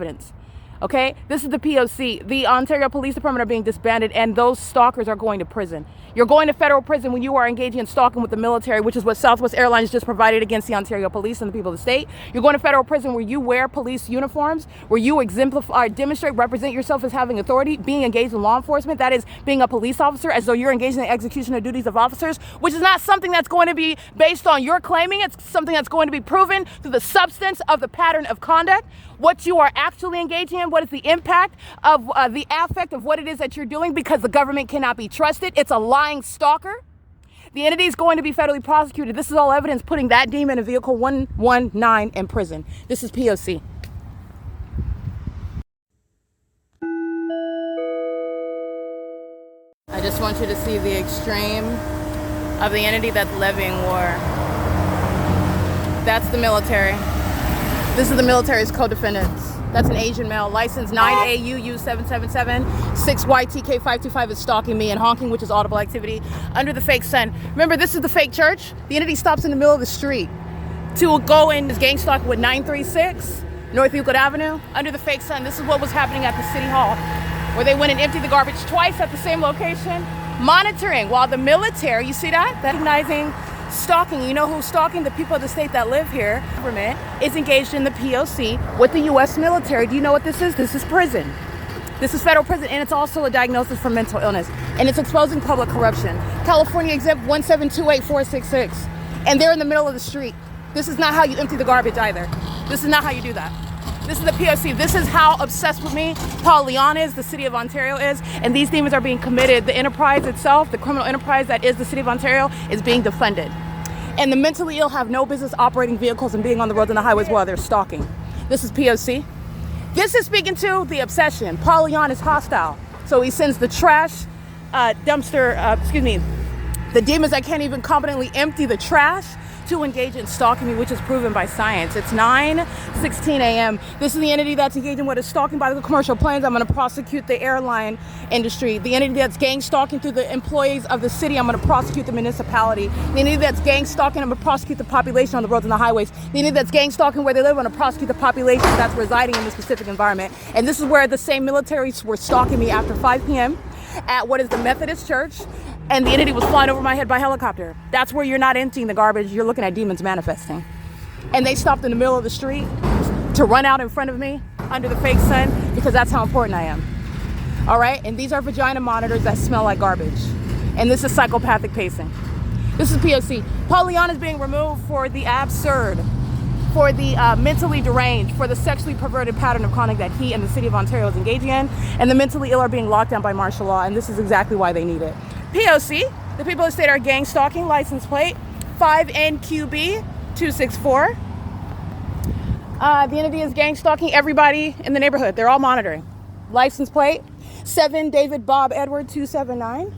Okay, this is the P.O.C. The Ontario Police Department are being disbanded, and those stalkers are going to prison. You're going to federal prison when you are engaging in stalking with the military, which is what Southwest Airlines just provided against the Ontario Police and the people of the state. You're going to federal prison where you wear police uniforms, where you exemplify, demonstrate, represent yourself as having authority, being engaged in law enforcement. That is being a police officer, as though you're engaged in the execution of duties of officers, which is not something that's going to be based on your claiming. It's something that's going to be proven through the substance of the pattern of conduct, what you are actually engaging in, what is the impact of the affect of what it is that you're doing, because the government cannot be trusted. It's a lying stalker The entity is going to be federally prosecuted. This is all evidence putting that demon in vehicle 119 in prison. This is P.O.C. I just want you to see the extreme of the entity that's levying war. That's the military. This is the military's co-defendants. That's an Asian male, license 9AUU777, 6YTK525 is stalking me and honking, which is audible activity, under the fake sun. Remember, this is the fake church. The entity stops in the middle of the street to go in this gang stalk with 936 North Euclid Avenue, under the fake sun. This is what was happening at the city hall, where they went and emptied the garbage twice at the same location, monitoring while the military, you see that? Recognizing stalking. You know who's stalking? The people of the state that live here. Government is engaged in the P.O.C. with the U.S. military. Do you know what this is? This is prison. This is federal prison, and it's also a diagnosis for mental illness, and it's exposing public corruption. California exempt 1728466, and they're in the middle of the street. This is not how you empty the garbage either. This is not how you do that. This is the P.O.C. This is how obsessed with me Paul Leon is, the city of Ontario is, and these demons are being committed. The enterprise itself, the criminal enterprise that is the city of Ontario, is being defunded. And the mentally ill have no business operating vehicles and being on the roads and the highways while they're stalking. This is P.O.C. This is speaking to the obsession. Paul Leon is hostile. So he sends the trash the demons that can't even competently empty the trash to engage in stalking me, which is proven by science. It's 9:16 a.m. This is the entity that's engaging with stalking by the commercial planes. I'm going to prosecute the airline industry. The entity that's gang stalking through the employees of the city, I'm going to prosecute the municipality. The entity that's gang stalking, I'm going to prosecute the population on the roads and the highways. The entity that's gang stalking where they live, I'm going to prosecute the population that's residing in the specific environment. And this is where the same militaries were stalking me after 5 p.m. at what is the Methodist Church. And the entity was flying over my head by helicopter. That's where you're not emptying the garbage, you're looking at demons manifesting. And they stopped in the middle of the street to run out in front of me under the fake sun because that's how important I am. All right, and these are vagina monitors that smell like garbage. And this is psychopathic pacing. This is P.O.C. Paul Leon is being removed for the absurd, for the mentally deranged, for the sexually perverted pattern of conduct that he and the city of Ontario is engaging in. And the mentally ill are being locked down by martial law, and this is exactly why they need it. P.O.C. The people of the state are gang stalking, license plate 5NQB264. The entity is gang stalking everybody in the neighborhood. They're all monitoring. License plate 7 David Bob Edward 279.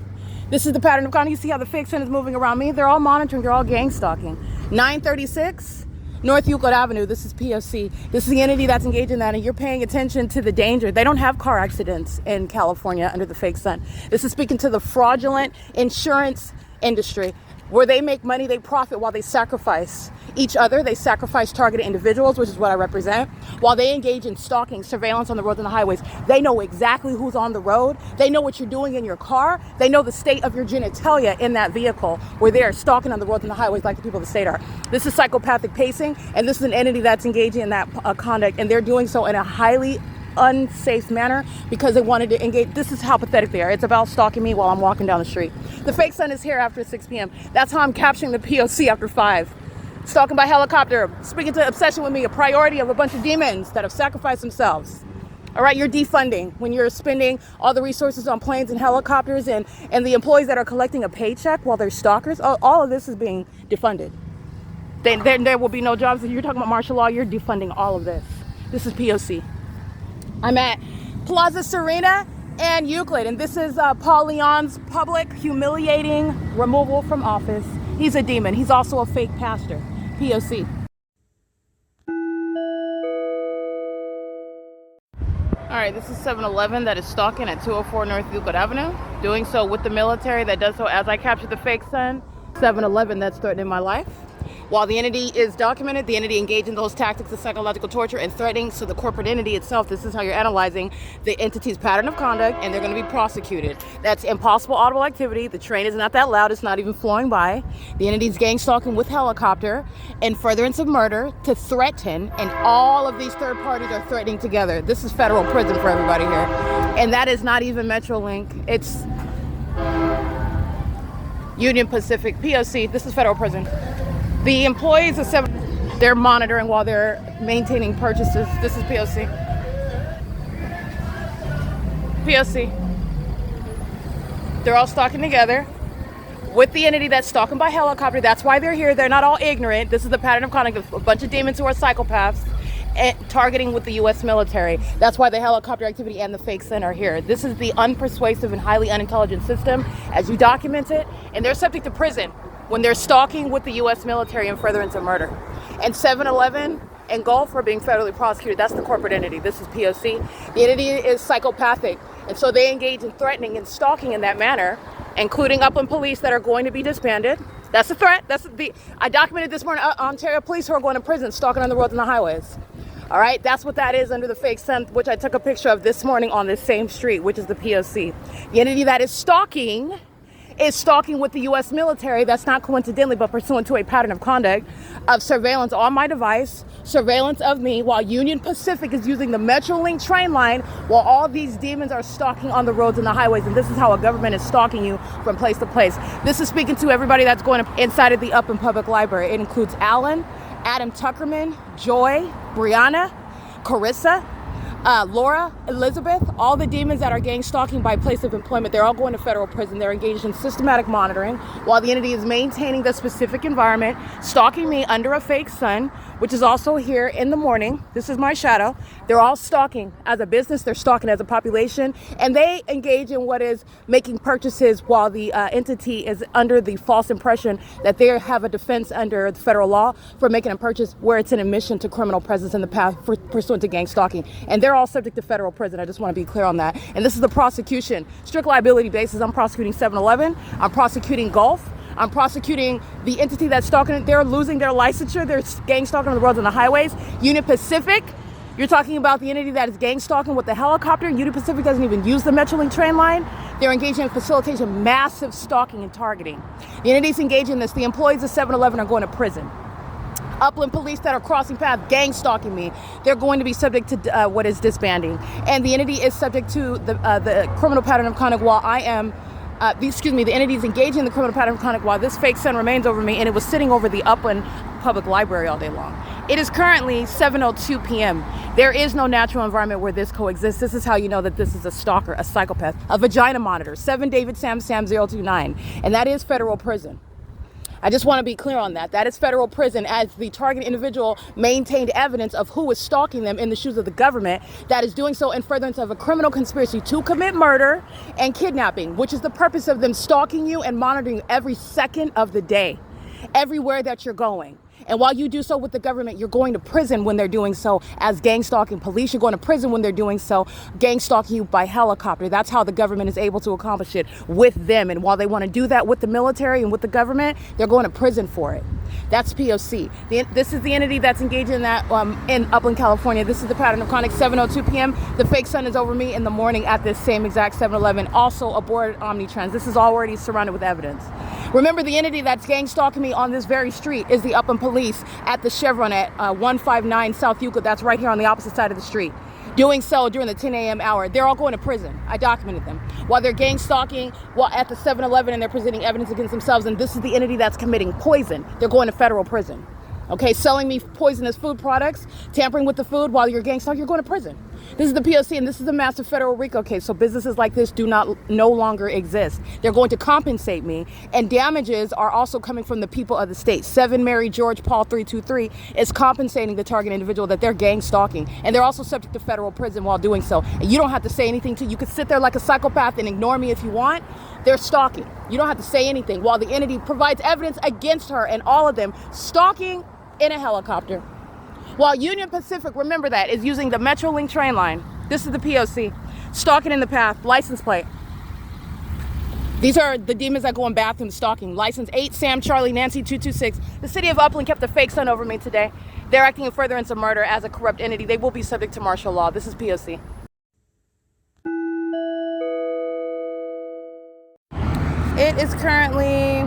This is the pattern of conduct. You see how the fake sun is moving around me? They're all monitoring. They're all gang stalking. 936 North Euclid Avenue. This is P.O.C. This is the entity that's engaged in that, and you're paying attention to the danger. They don't have car accidents in California under the fake sun. This is speaking to the fraudulent insurance industry, where they make money, they profit while they sacrifice each other. They sacrifice targeted individuals, which is what I represent, while they engage in stalking, surveillance on the roads and the highways. They know exactly who's on the road. They know what you're doing in your car. They know the state of your genitalia in that vehicle, where they are stalking on the roads and the highways like the people of the state are. This is psychopathic pacing, and this is an entity that's engaging in that conduct, and they're doing so in a highly unsafe manner because they wanted to engage. This is how pathetic they are. It's about stalking me while I'm walking down the street. The fake sun is here after 6 p.m. That's how I'm capturing the P.O.C. after 5. Stalking by helicopter, speaking to obsession with me, a priority of a bunch of demons that have sacrificed themselves. All right, you're defunding when you're spending all the resources on planes and helicopters and the employees that are collecting a paycheck while they're stalkers. All of this is being defunded. There will be no jobs. If you're talking about martial law, you're defunding all of this. This is P.O.C. I'm at Plaza Serena and Euclid, and this is Paul Leon's public humiliating removal from office. He's a demon. He's also a fake pastor. P.O.C. All right, this is 7-Eleven that is stalking at 204 North Euclid Avenue, doing so with the military that does so as I capture the fake sun. 7-Eleven that's threatening my life. While the entity is documented, the entity engaged in those tactics of psychological torture and threatening. So the corporate entity itself, this is how you're analyzing the entity's pattern of conduct, and they're going to be prosecuted. That's impossible audible activity. The train is not that loud. It's not even flowing by. The entity's gang stalking with helicopter and furtherance of murder to threaten, and all of these third parties are threatening together. This is federal prison for everybody here. And that is not even Metrolink. It's Union Pacific. P.O.C. This is federal prison. The employees of they're monitoring while they're maintaining purchases. This is P.O.C. P.O.C. They're all stalking together with the entity that's stalking by helicopter. That's why they're here. They're not all ignorant. This is the pattern of conduct of a bunch of demons who are psychopaths and targeting with the U.S. military. That's why the helicopter activity and the fake sun are here. This is the unpersuasive and highly unintelligent system as you document it, and they're subject to prison when they're stalking with the U.S. military in furtherance of murder. And 7-Eleven and Gulf are being federally prosecuted. That's the corporate entity. This is P.O.C. The entity is psychopathic, and so they engage in threatening and stalking in that manner, including Upland police that are going to be disbanded. That's a threat. I documented this morning Ontario police who are going to prison, stalking on the roads and the highways. All right, that's what that is under the fake sun, which I took a picture of this morning on this same street, which is the P.O.C. The entity that is stalking with the U.S. military. That's not coincidentally, but pursuant to a pattern of conduct of surveillance on my device, surveillance of me, while Union Pacific is using the Metrolink train line, while all these demons are stalking on the roads and the highways. And this is how a government is stalking you from place to place. This is speaking to everybody that's going inside of the Upland Public Library. It includes Alan, Adam Tuckerman, Joy, Brianna, Carissa, Laura, Elizabeth, all the demons that are gang stalking by place of employment. They're all going to federal prison. They're engaged in systematic monitoring while the entity is maintaining the specific environment, stalking me under a fake sun, which is also here in the morning. This is my shadow. They're all stalking as a business. They're stalking as a population, and they engage in what is making purchases while the entity is under the false impression that they have a defense under the federal law for making a purchase where it's an admission to criminal presence in the path pursuant to gang stalking. And they're all subject to federal prison. I just want to be clear on that. And this is the prosecution. Strict liability basis. I'm prosecuting 7-Eleven. I'm prosecuting Gulf. I'm prosecuting the entity that's stalking. They're losing their licensure. They're gang stalking on the roads and the highways. Union Pacific. You're talking about the entity that is gang stalking with the helicopter. Union Pacific doesn't even use the Metrolink train line. They're engaging in facilitation, massive stalking and targeting. The entities engaging in this, the employees of 7-Eleven are going to prison. Upland police that are crossing paths, gang stalking me, they're going to be subject to what is disbanding. And the entity is subject to the criminal pattern of conduct while I am, the entity is engaging in the criminal pattern of conduct while this fake sun remains over me, and it was sitting over the Upland Public Library all day long. It is currently 7:02 p.m. There is no natural environment where this coexists. This is how you know that this is a stalker, a psychopath, a vagina monitor, 7 David Sam 029, and that is federal prison. I just want to be clear on that. That is federal prison, as the target individual maintained evidence of who is stalking them in the shoes of the government that is doing so in furtherance of a criminal conspiracy to commit murder and kidnapping, which is the purpose of them stalking you and monitoring you every second of the day, everywhere that you're going. And while you do so with the government, you're going to prison when they're doing so as gang stalking police. You're going to prison when they're doing so gang stalking you by helicopter. That's how the government is able to accomplish it with them. And while they want to do that with the military and with the government, they're going to prison for it. That's P.O.C. This is the entity that's engaged in that in Upland, California. This is the pattern of conduct, 7:02 p.m. The fake sun is over me in the morning at this same exact 7-Eleven, also aboard Omnitrans. This is already surrounded with evidence. Remember, the entity that's gang stalking me on this very street is the Upland police at the Chevron at 159 South Euclid. That's right here on the opposite side of the street. Doing so during the 10 a.m. hour. They're all going to prison. I documented them. While they're gang stalking, while at the 7-Eleven, and they're presenting evidence against themselves, and this is the entity that's committing poison. They're going to federal prison. Okay, selling me poisonous food products, tampering with the food while you're gang stalking, you're going to prison. This is the P.O.C. and this is a massive federal RICO case. So businesses like this no longer exist. They're going to compensate me, and damages are also coming from the people of the state. 7 Mary George Paul 323 is compensating the target individual that they're gang stalking, and they're also subject to federal prison while doing so. And you don't have to say anything you could sit there like a psychopath and ignore me if you want. They're stalking. You don't have to say anything while the entity provides evidence against her, and all of them stalking in a helicopter. While Union Pacific, remember that, is using the Metrolink train line. This is the P.O.C. Stalking in the path, license plate. These are the demons that go in bathrooms stalking. License 8 Sam Charlie Nancy 226. The city of Upland kept a fake sun over me today. They're acting in furtherance of murder as a corrupt entity. They will be subject to martial law. This is P.O.C. It is currently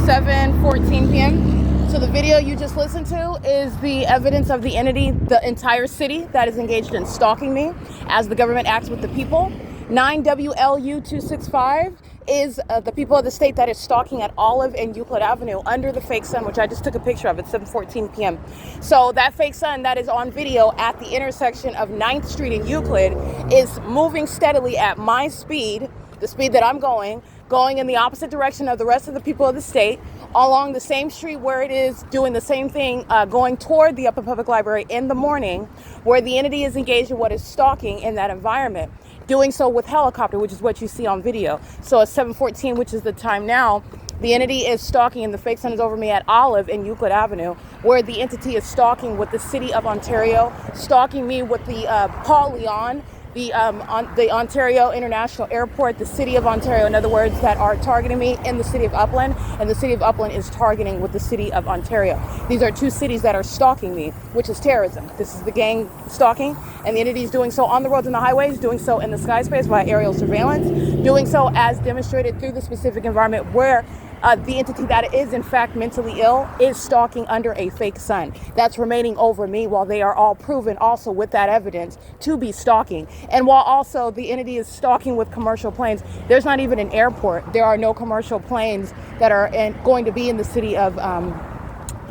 7:14 p.m. So the video you just listened to is the evidence of the entity, the entire city that is engaged in stalking me as the government acts with the people. 9WLU265 is the people of the state that is stalking at Olive and Euclid Avenue under the fake sun, which I just took a picture of at 7:14 p.m. So that fake sun that is on video at the intersection of 9th Street and Euclid is moving steadily at my speed, the speed that I'm going, going in the opposite direction of the rest of the people of the state, along the same street where it is doing the same thing, going toward the Upland Public Library in the morning, where the entity is engaged in what is stalking in that environment, doing so with helicopter, which is what you see on video. So at 7:14, which is the time now, the entity is stalking, and the fake sun is over me at Olive in Euclid Avenue, where the entity is stalking with the City of Ontario, stalking me with the Paul Leon, the Ontario International Airport, the City of Ontario, in other words, that are targeting me in the City of Upland, and the City of Upland is targeting with the City of Ontario. These are two cities that are stalking me, which is terrorism. This is the gang stalking, and the entity is doing so on the roads and the highways, doing so in the sky space via aerial surveillance, doing so as demonstrated through the specific environment where the entity that is in fact mentally ill is stalking under a fake sun. That's remaining over me while they are all proven also with that evidence to be stalking. And while also the entity is stalking with commercial planes, there's not even an airport. There are no commercial planes that are going to be in the city of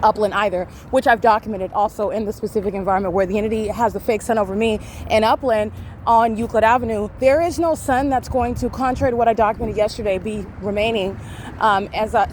Upland either, which I've documented also in the specific environment where the entity has the fake sun over me in Upland on Euclid Avenue. There is no sun that's going to, contrary to what I documented yesterday, be remaining as I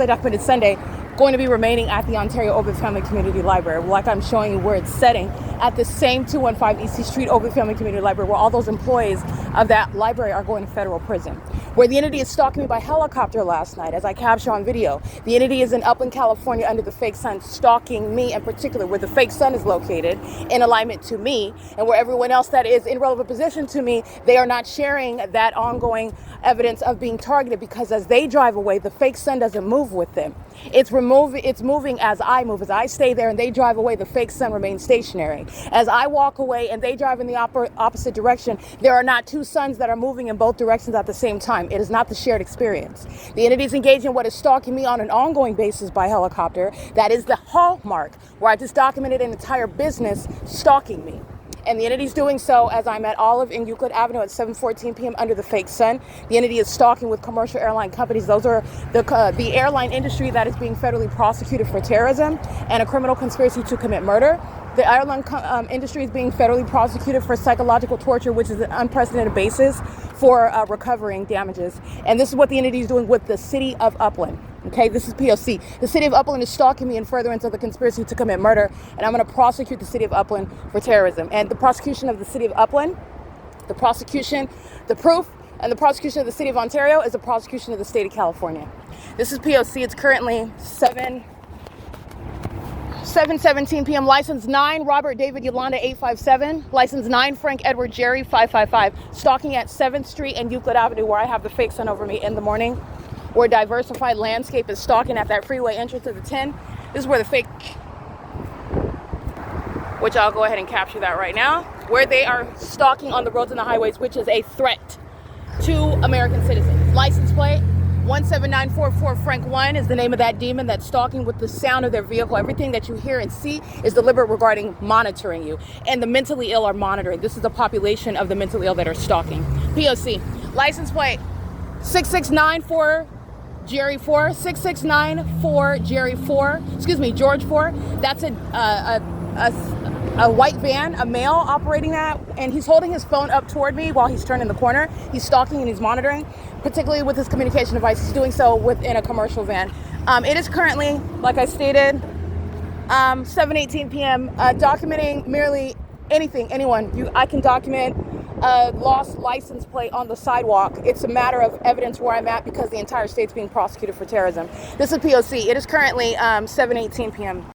documented Sunday, going to be remaining at the Ontario Ovid Family Community Library, like I'm showing you where it's setting, at the same 215 EC Street Ovid Family Community Library, where all those employees of that library are going to federal prison. Where the entity is stalking me by helicopter last night, as I capture on video. The entity is in Upland, California, under the fake sun, stalking me in particular, where the fake sun is located in alignment to me, and where everyone else that is in relevant position to me, they are not sharing that ongoing evidence of being targeted, because as they drive away, the fake sun doesn't move with them. It's moving as I move. As I stay there and they drive away, the fake sun remains stationary. As I walk away and they drive in the opposite direction, there are not two suns that are moving in both directions at the same time. It is not the shared experience. The entity is engaged in what is stalking me on an ongoing basis by helicopter. That is the hallmark, where I just documented an entire business stalking me. And the entity is doing so as I'm at Olive in Euclid Avenue at 7:14 p.m. under the fake sun. The entity is stalking with commercial airline companies. Those are the airline industry that is being federally prosecuted for terrorism and a criminal conspiracy to commit murder. The airline industry is being federally prosecuted for psychological torture, which is an unprecedented basis for recovering damages. And this is what the entity is doing with the City of Upland. Okay, this is P.O.C. The City of Upland is stalking me in furtherance of the conspiracy to commit murder, and I'm going to prosecute the City of Upland for terrorism. And the prosecution of the City of Upland, the prosecution, the proof, and the prosecution of the City of Ontario is the prosecution of the State of California. This is P.O.C. It's currently 7:17 p.m. License 9, Robert David Yolanda 857. License 9, Frank Edward Jerry 555. Stalking at 7th Street and Euclid Avenue, where I have the fake sun over me in the morning. Where Diversified Landscape is stalking at that freeway entrance to the 10. This is where the fake, which I'll go ahead and capture that right now, where they are stalking on the roads and the highways, which is a threat to American citizens. License plate 17944 Frank 1 is the name of that demon that's stalking with the sound of their vehicle. Everything that you hear and see is deliberate regarding monitoring you. And the mentally ill are monitoring. This is the population of the mentally ill that are stalking. P.O.C. License plate 6694 Jerry 4, 6694 Jerry 4, George 4. That's a white van, a male operating that, and he's holding his phone up toward me while he's turning the corner. He's stalking and he's monitoring, particularly with his communication device. He's doing so within a commercial van. It is currently, like I stated, 7:18 p.m. Documenting merely anyone. I can document a lost license plate on the sidewalk. It's a matter of evidence where I'm at because the entire state's being prosecuted for terrorism. This is P.O.C. It is currently 7:18 p.m.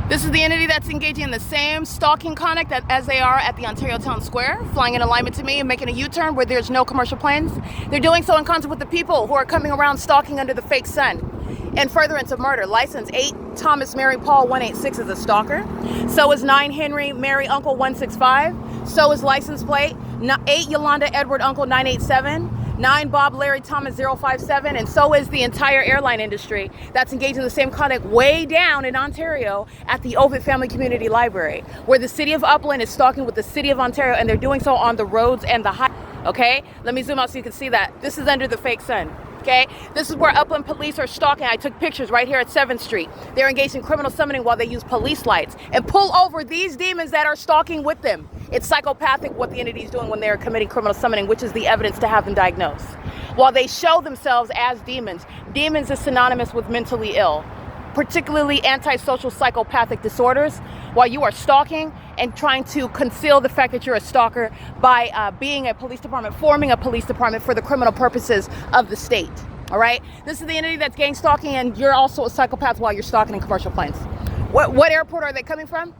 This is the entity that's engaging in the same stalking conduct as they are at the Ontario Town Square, flying in alignment to me and making a U-turn where there's no commercial planes. They're doing so in concert with the people who are coming around stalking under the fake sun. In furtherance of murder, license 8 Thomas Mary Paul 186 is a stalker. So is 9 Henry Mary Uncle 165. So is license plate 8 Yolanda Edward Uncle 987. 9 Bob Larry Thomas 057, and so is the entire airline industry that's engaged in the same conduct way down in Ontario at the Ovid Family Community Library, where the City of Upland is stalking with the City of Ontario, and they're doing so on the roads and the high. Okay, let me zoom out so you can see that. This is under the fake sun. Okay, this is where Upland police are stalking. I took pictures right here at 7th Street. They're engaged in criminal summoning while they use police lights and pull over these demons that are stalking with them. It's psychopathic what the entity is doing when they're committing criminal summoning, which is the evidence to have them diagnosed. While they show themselves as demons, demons is synonymous with mentally ill, particularly antisocial psychopathic disorders, while you are stalking and trying to conceal the fact that you're a stalker by being a police department, forming a police department for the criminal purposes of the state. All right? This is the entity that's gang stalking, and you're also a psychopath while you're stalking in commercial planes. What airport are they coming from?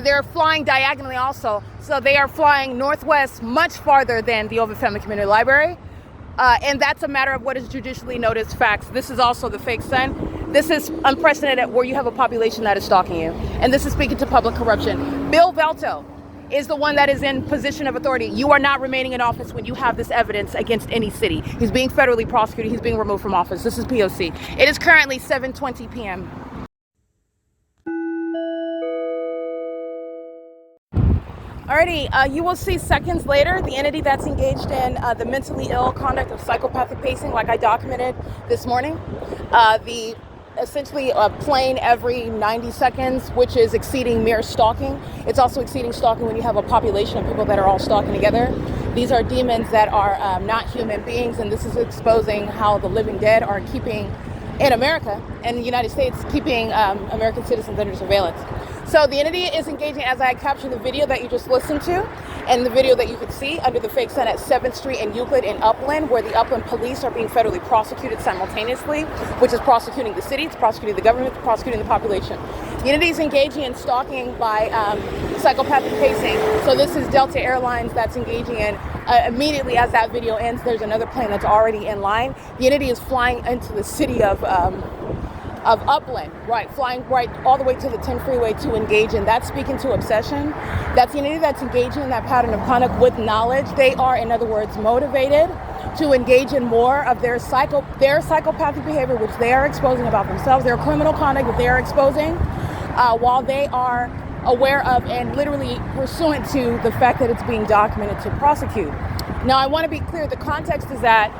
They're flying diagonally also. So they are flying northwest much farther than the Ovid Family Community Library. And that's a matter of what is judicially noted as facts. This is also the fake sun. This is unprecedented where you have a population that is stalking you. And this is speaking to public corruption. Bill Velto is the one that is in position of authority. You are not remaining in office when you have this evidence against any city. He's being federally prosecuted. He's being removed from office. This is P.O.C. It is currently 7:20 p.m. Alrighty, you will see seconds later the entity that's engaged in the mentally ill conduct of psychopathic pacing, like I documented this morning. Essentially a plane every 90 seconds, which is exceeding mere stalking. It's also exceeding stalking when you have a population of people that are all stalking together. These are demons that are not human beings, and this is exposing how the living dead are keeping, in America and the United States, keeping American citizens under surveillance. So the entity is engaging, as I captured the video that you just listened to, and the video that you could see under the fake sun at 7th Street and Euclid in Upland, where the Upland police are being federally prosecuted simultaneously, which is prosecuting the city, it's prosecuting the government, it's prosecuting the population. The entity is engaging in stalking by psychopathic pacing. So this is Delta Airlines that's engaging in, immediately as that video ends, there's another plane that's already in line. The entity is flying into the city of Upland, right, flying right all the way to the 10 freeway to engage in. That's speaking to obsession. That's the entity that's engaging in that pattern of conduct with knowledge. They are, in other words, motivated to engage in more of their psychopathic behavior, which they are exposing about themselves, their criminal conduct that they are exposing, while they are aware of and literally pursuant to the fact that it's being documented to prosecute. Now, I want to be clear, the context is that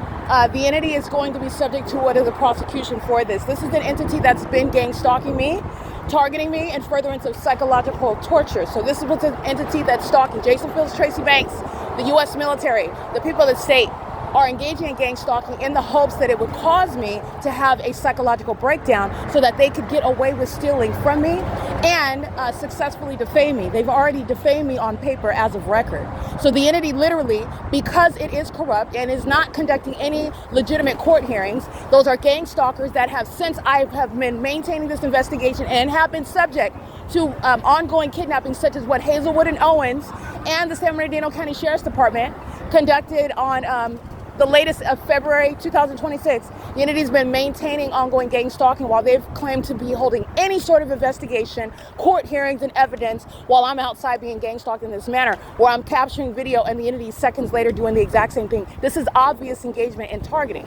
the entity is going to be subject to what is a prosecution for this. This is an entity that's been gang stalking me, targeting me, and furtherance of psychological torture. So this is what's an entity that's stalking Jason Fields, Tracy Banks, the U.S. military, the people of the state, are engaging in gang stalking in the hopes that it would cause me to have a psychological breakdown so that they could get away with stealing from me and successfully defame me. They've already defamed me on paper as of record. So the entity literally, because it is corrupt and is not conducting any legitimate court hearings, those are gang stalkers that have, since I have been maintaining this investigation and have been subject to ongoing kidnappings such as what Hazelwood and Owens and the San Bernardino County Sheriff's Department conducted on the latest of February 2026. The entity's been maintaining ongoing gang stalking while they've claimed to be holding any sort of investigation, court hearings, and evidence while I'm outside being gang stalked in this manner, where I'm capturing video and the entity seconds later doing the exact same thing. This is obvious engagement in targeting.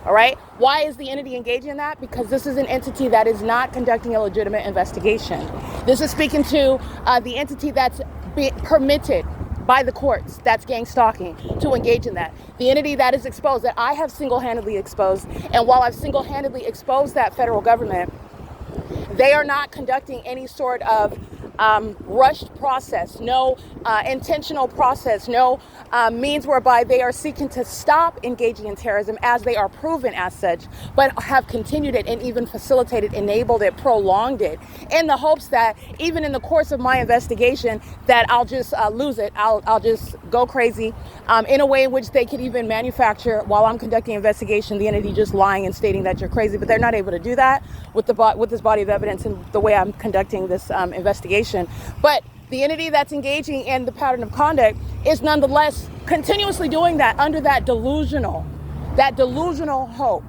All right. Why is the entity engaging in that? Because this is an entity that is not conducting a legitimate investigation. This is speaking to the entity that's permitted by the courts, that's gang stalking, to engage in that. The entity that is exposed, that I have single-handedly exposed, and while I've single-handedly exposed that federal government, they are not conducting any sort of rushed process, no intentional process, no means whereby they are seeking to stop engaging in terrorism as they are proven as such, but have continued it and even facilitated, enabled it, prolonged it, in the hopes that even in the course of my investigation that I'll just lose it, I'll just go crazy, in a way in which they could even manufacture, while I'm conducting investigation, the entity just lying and stating that you're crazy, but they're not able to do that with this body of evidence and the way I'm conducting this investigation. But the entity that's engaging in the pattern of conduct is nonetheless continuously doing that under that delusional hope,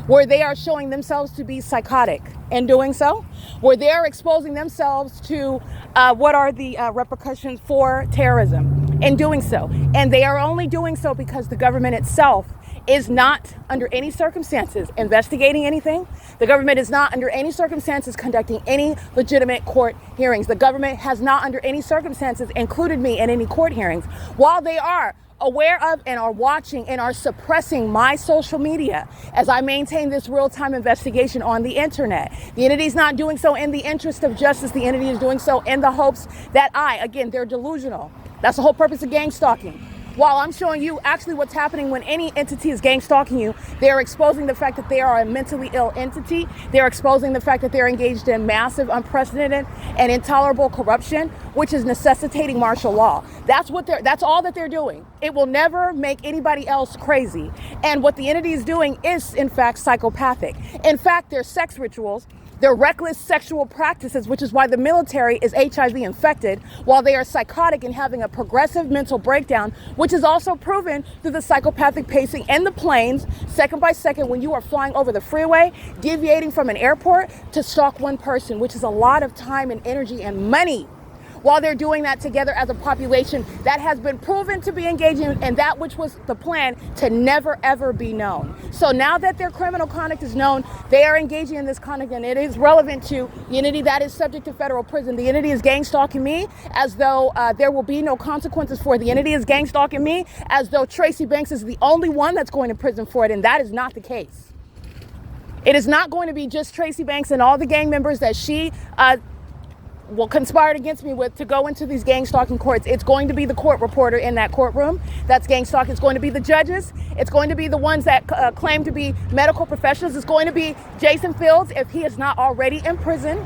where they are showing themselves to be psychotic in doing so, where they are exposing themselves to what are the repercussions for terrorism in doing so. And they are only doing so because the government itself is not under any circumstances investigating anything. The government is not under any circumstances conducting any legitimate court hearings. The government has not under any circumstances included me in any court hearings, while they are aware of and are watching and are suppressing my social media as I maintain this real-time investigation on the internet. The entity is not doing so in the interest of justice. The entity is doing so in the hopes that again, they're delusional. That's the whole purpose of gang stalking. While I'm showing you actually what's happening when any entity is gang stalking you, they're exposing the fact that they are a mentally ill entity. They're exposing the fact that they're engaged in massive, unprecedented, and intolerable corruption, which is necessitating martial law. That's all that they're doing. It will never make anybody else crazy. And what the entity is doing is, in fact, psychopathic. In fact, their sex rituals, their reckless sexual practices, which is why the military is HIV infected, while they are psychotic and having a progressive mental breakdown, which is also proven through the psychopathic pacing in the planes, second by second, when you are flying over the freeway, deviating from an airport to stalk one person, which is a lot of time and energy and money. While they're doing that together as a population that has been proven to be engaging in that which was the plan to never ever be known. So now that their criminal conduct is known, they are engaging in this conduct, and it is relevant to the entity that is subject to federal prison. The entity is gang stalking me as though there will be no consequences for it. The entity is gang stalking me as though Tracy Banks is the only one that's going to prison for it, and that is not the case. It is not going to be just Tracy Banks and all the gang members that she conspired against me with to go into these gang stalking courts. It's going to be the court reporter in that courtroom that's gang stalking. It's going to be the judges. It's going to be the ones that claim to be medical professionals. It's going to be Jason Fields if he is not already in prison.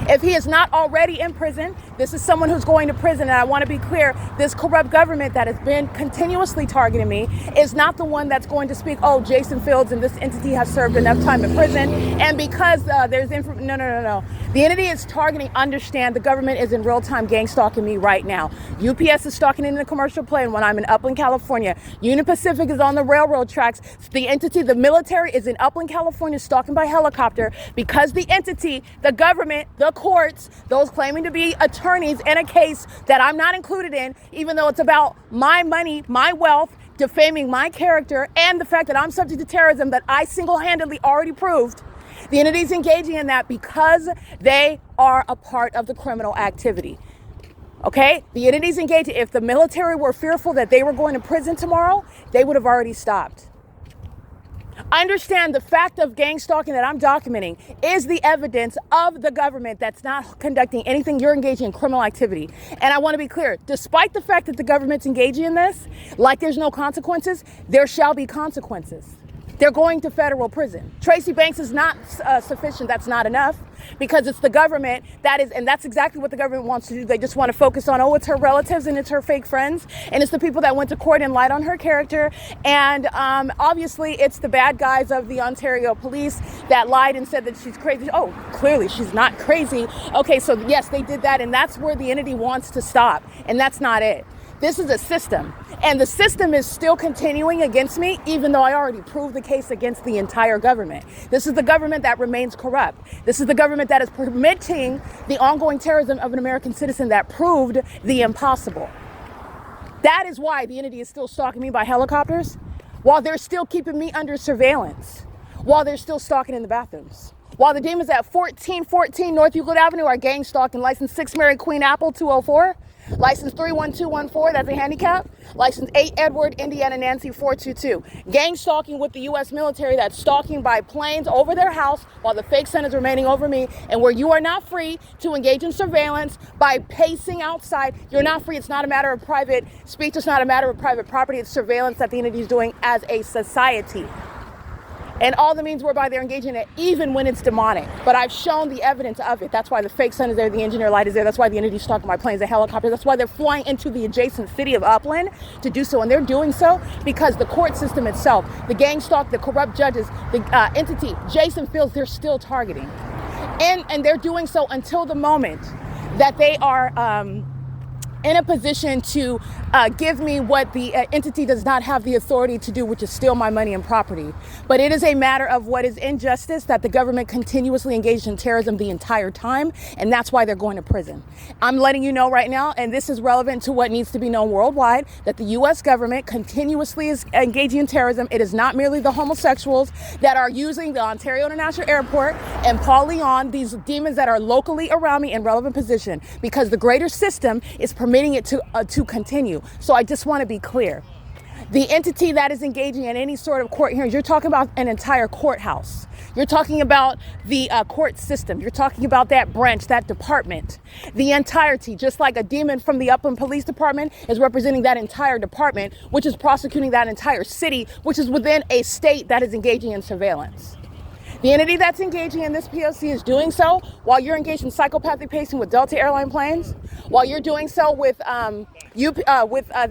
If he is not already in prison, this is someone who's going to prison. And I want to be clear, this corrupt government that has been continuously targeting me is not the one that's going to speak, oh, Jason Fields and this entity has served enough time in prison. And because no. The entity is targeting, understand, the government is in real time gang stalking me right now. UPS is stalking in the commercial plane when I'm in Upland, California. Union Pacific is on the railroad tracks. The entity, the military, is in Upland, California, stalking by helicopter because the entity, the government, the courts, those claiming to be attorneys in a case that I'm not included in, even though it's about my money, my wealth, defaming my character, and the fact that I'm subject to terrorism that I single-handedly already proved. The entity's engaging in that because they are a part of the criminal activity. Okay? The entity's engaging. If the military were fearful that they were going to prison tomorrow, they would have already stopped. Understand the fact of gang stalking that I'm documenting is the evidence of the government that's not conducting anything. You're engaging in criminal activity. And I want to be clear, despite the fact that the government's engaging in this, like there's no consequences, there shall be consequences. They're going to federal prison. Tracy Banks is not sufficient. That's not enough because it's the government that is, and that's exactly what the government wants to do. They just want to focus on, oh, it's her relatives and it's her fake friends. And it's the people that went to court and lied on her character. And obviously it's the bad guys of the Ontario police that lied and said that she's crazy. Oh, clearly she's not crazy. Okay, so yes, they did that. And that's where the entity wants to stop. And that's not it. This is a system, and the system is still continuing against me, even though I already proved the case against the entire government. This is the government that remains corrupt. This is the government that is permitting the ongoing terrorism of an American citizen that proved the impossible. That is why the entity is still stalking me by helicopters, while they're still keeping me under surveillance, while they're still stalking in the bathrooms. While the demons at 1414 North Euclid Avenue are gang stalking, license 6 Mary Queen Apple 204. License 31214, that's a handicap. License 8 Edward Indiana Nancy 422. Gang stalking with the U.S. military that's stalking by planes over their house while the fake sun is remaining over me, and where you are not free to engage in surveillance by pacing outside. You're not free. It's not a matter of private speech. It's not a matter of private property. It's surveillance that the entity is doing as a society. And all the means whereby they're engaging in it, even when it's demonic. But I've shown the evidence of it. That's why the fake sun is there, the engineer light is there. That's why the entity's stalking my planes and helicopters. That's why they're flying into the adjacent city of Upland to do so. And they're doing so because the court system itself, the gang stalk, the corrupt judges, the entity, Jason Fields, they're still targeting. And they're doing so until the moment that they are in a position to give me what the entity does not have the authority to do, which is steal my money and property. But it is a matter of what is injustice, that the government continuously engaged in terrorism the entire time, and that's why they're going to prison. I'm letting you know right now, and this is relevant to what needs to be known worldwide, that the U.S. government continuously is engaging in terrorism. It is not merely the homosexuals that are using the Ontario International Airport and Paul Leon, these demons that are locally around me in relevant position, because the greater system is permitting it to continue. So I just want to be clear. The entity that is engaging in any sort of court hearings, you're talking about an entire courthouse. You're talking about the court system. You're talking about that branch, that department, the entirety, just like a demon from the Upland Police Department is representing that entire department, which is prosecuting that entire city, which is within a state that is engaging in surveillance. The entity that's engaging in this P.O.C. is doing so while you're engaged in psychopathic pacing with Delta airline planes, while you're doing so with the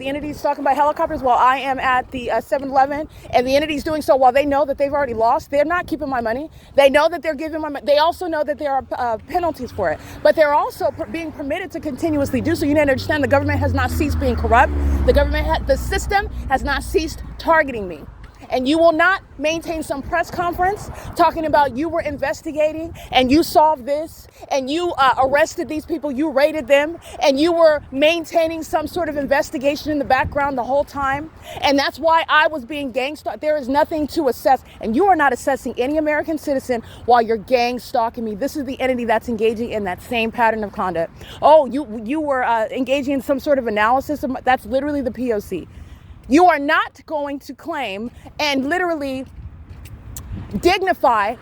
entities talking about helicopters, while I am at the 7-Eleven, and the entity's doing so while they know that they've already lost. They're not keeping my money. They know that they're giving my money. They also know that there are penalties for it, but they're also being permitted to continuously do so. You need to understand the government has not ceased being corrupt. The system has not ceased targeting me. And you will not maintain some press conference talking about you were investigating and you solved this and you arrested these people, you raided them, and you were maintaining some sort of investigation in the background the whole time. And that's why I was being gang stalked. There is nothing to assess, and you are not assessing any American citizen while you're gang stalking me. This is the entity that's engaging in that same pattern of conduct. Oh, you were engaging in some sort of analysis. That's literally the P.O.C. You are not going to claim and literally dignify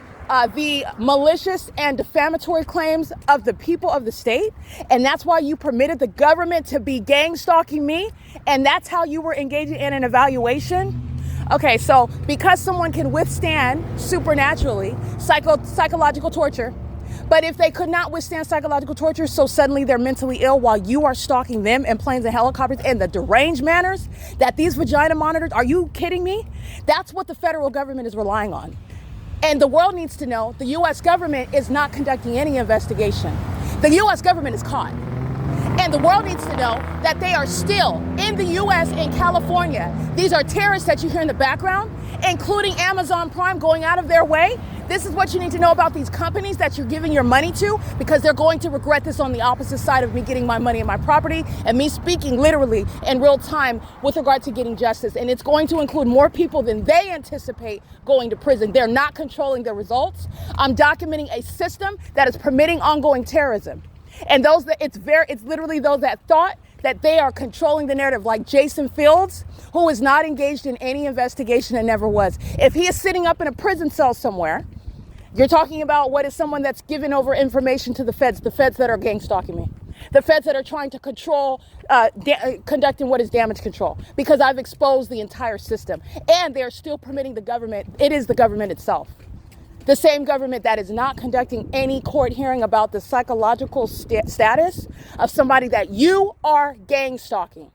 the malicious and defamatory claims of the people of the state. And that's why you permitted the government to be gang stalking me. And that's how you were engaging in an evaluation. Okay, so because someone can withstand supernaturally psychological torture, but if they could not withstand psychological torture, so suddenly they're mentally ill while you are stalking them in planes and helicopters in the deranged manners that these vagina monitors, are you kidding me? That's what the federal government is relying on. And the world needs to know the U.S. government is not conducting any investigation. The U.S. government is caught. And the world needs to know that they are still in the U.S. and California. These are terrorists that you hear in the background, including Amazon Prime going out of their way. This is what you need to know about these companies that you're giving your money to, because they're going to regret this on the opposite side of me getting my money and my property and me speaking literally in real time with regard to getting justice. And it's going to include more people than they anticipate going to prison. They're not controlling the results. I'm documenting a system that is permitting ongoing terrorism. And those that it's literally those that thought that they are controlling the narrative, like Jason Fields, who is not engaged in any investigation and never was. If he is sitting up in a prison cell somewhere, you're talking about what is someone that's given over information to the feds that are gang stalking me, the feds that are trying to control, conducting what is damage control, because I've exposed the entire system. And they're still permitting the government, it is the government itself. The same government that is not conducting any court hearing about the psychological status of somebody that you are gang stalking.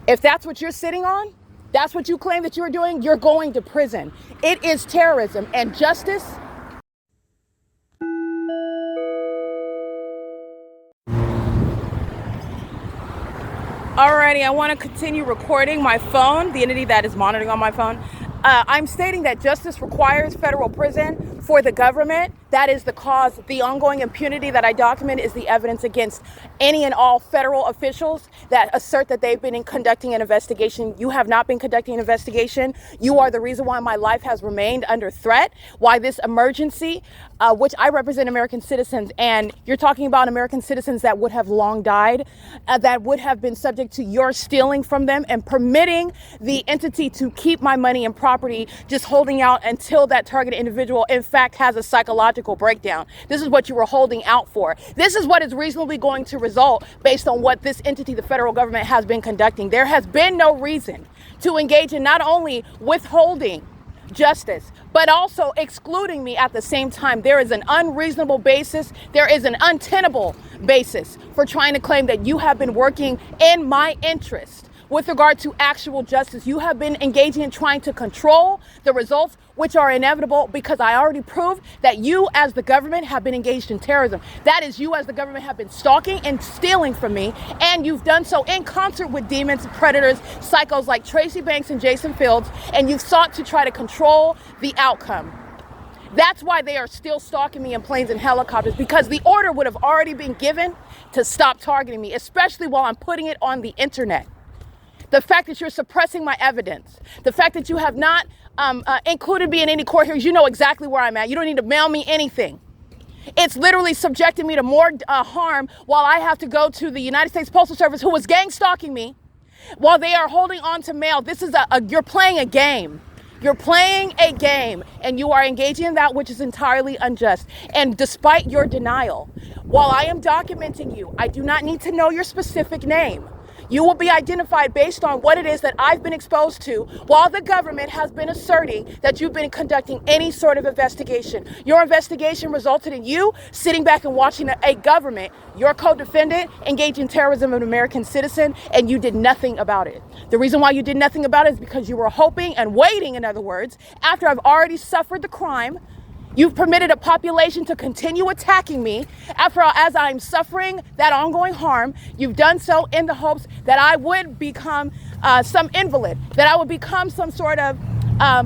If that's what you're sitting on, that's what you claim that you're doing, you're going to prison. It is terrorism, and justice. Alrighty, I want to continue recording my phone, the entity that is monitoring on my phone. I'm stating that justice requires federal prison for the government. That is the cause. The ongoing impunity that I document is the evidence against any and all federal officials that assert that they've been conducting an investigation. You have not been conducting an investigation. You are the reason why my life has remained under threat, why this emergency, which I represent American citizens, and you're talking about American citizens that would have long died, that would have been subject to your stealing from them and permitting the entity to keep my money and property, just holding out until that targeted individual, in fact, has a psychological breakdown. This is what you were holding out for. This is what is reasonably going to result based on what this entity, the federal government, has been conducting. There has been no reason to engage in not only withholding justice, but also excluding me at the same time. There is an unreasonable basis. There is an untenable basis for trying to claim that you have been working in my interest with regard to actual justice. You have been engaging in trying to control the results, which are inevitable, because I already proved that you as the government have been engaged in terrorism. That is, you as the government have been stalking and stealing from me, and you've done so in concert with demons, predators, psychos like Tracy Banks and Jason Fields, and you've sought to try to control the outcome. That's why they are still stalking me in planes and helicopters, because the order would have already been given to stop targeting me, especially while I'm putting it on the internet. The fact that you're suppressing my evidence, the fact that you have not included me in any court hearings, you know exactly where I'm at. You don't need to mail me anything. It's literally subjecting me to more harm while I have to go to the United States Postal Service, who was gang stalking me, while they are holding on to mail. This is you're playing a game. You're playing a game, and you are engaging in that which is entirely unjust. And despite your denial, while I am documenting you, I do not need to know your specific name. You will be identified based on what it is that I've been exposed to while the government has been asserting that you've been conducting any sort of investigation. Your investigation resulted in you sitting back and watching a government, your co-defendant, engage in terrorism of an American citizen, and you did nothing about it. The reason why you did nothing about it is because you were hoping and waiting, in other words, after I've already suffered the crime. You've permitted a population to continue attacking me as I'm suffering that ongoing harm. You've done so in the hopes that I would become some invalid, that I would become some sort of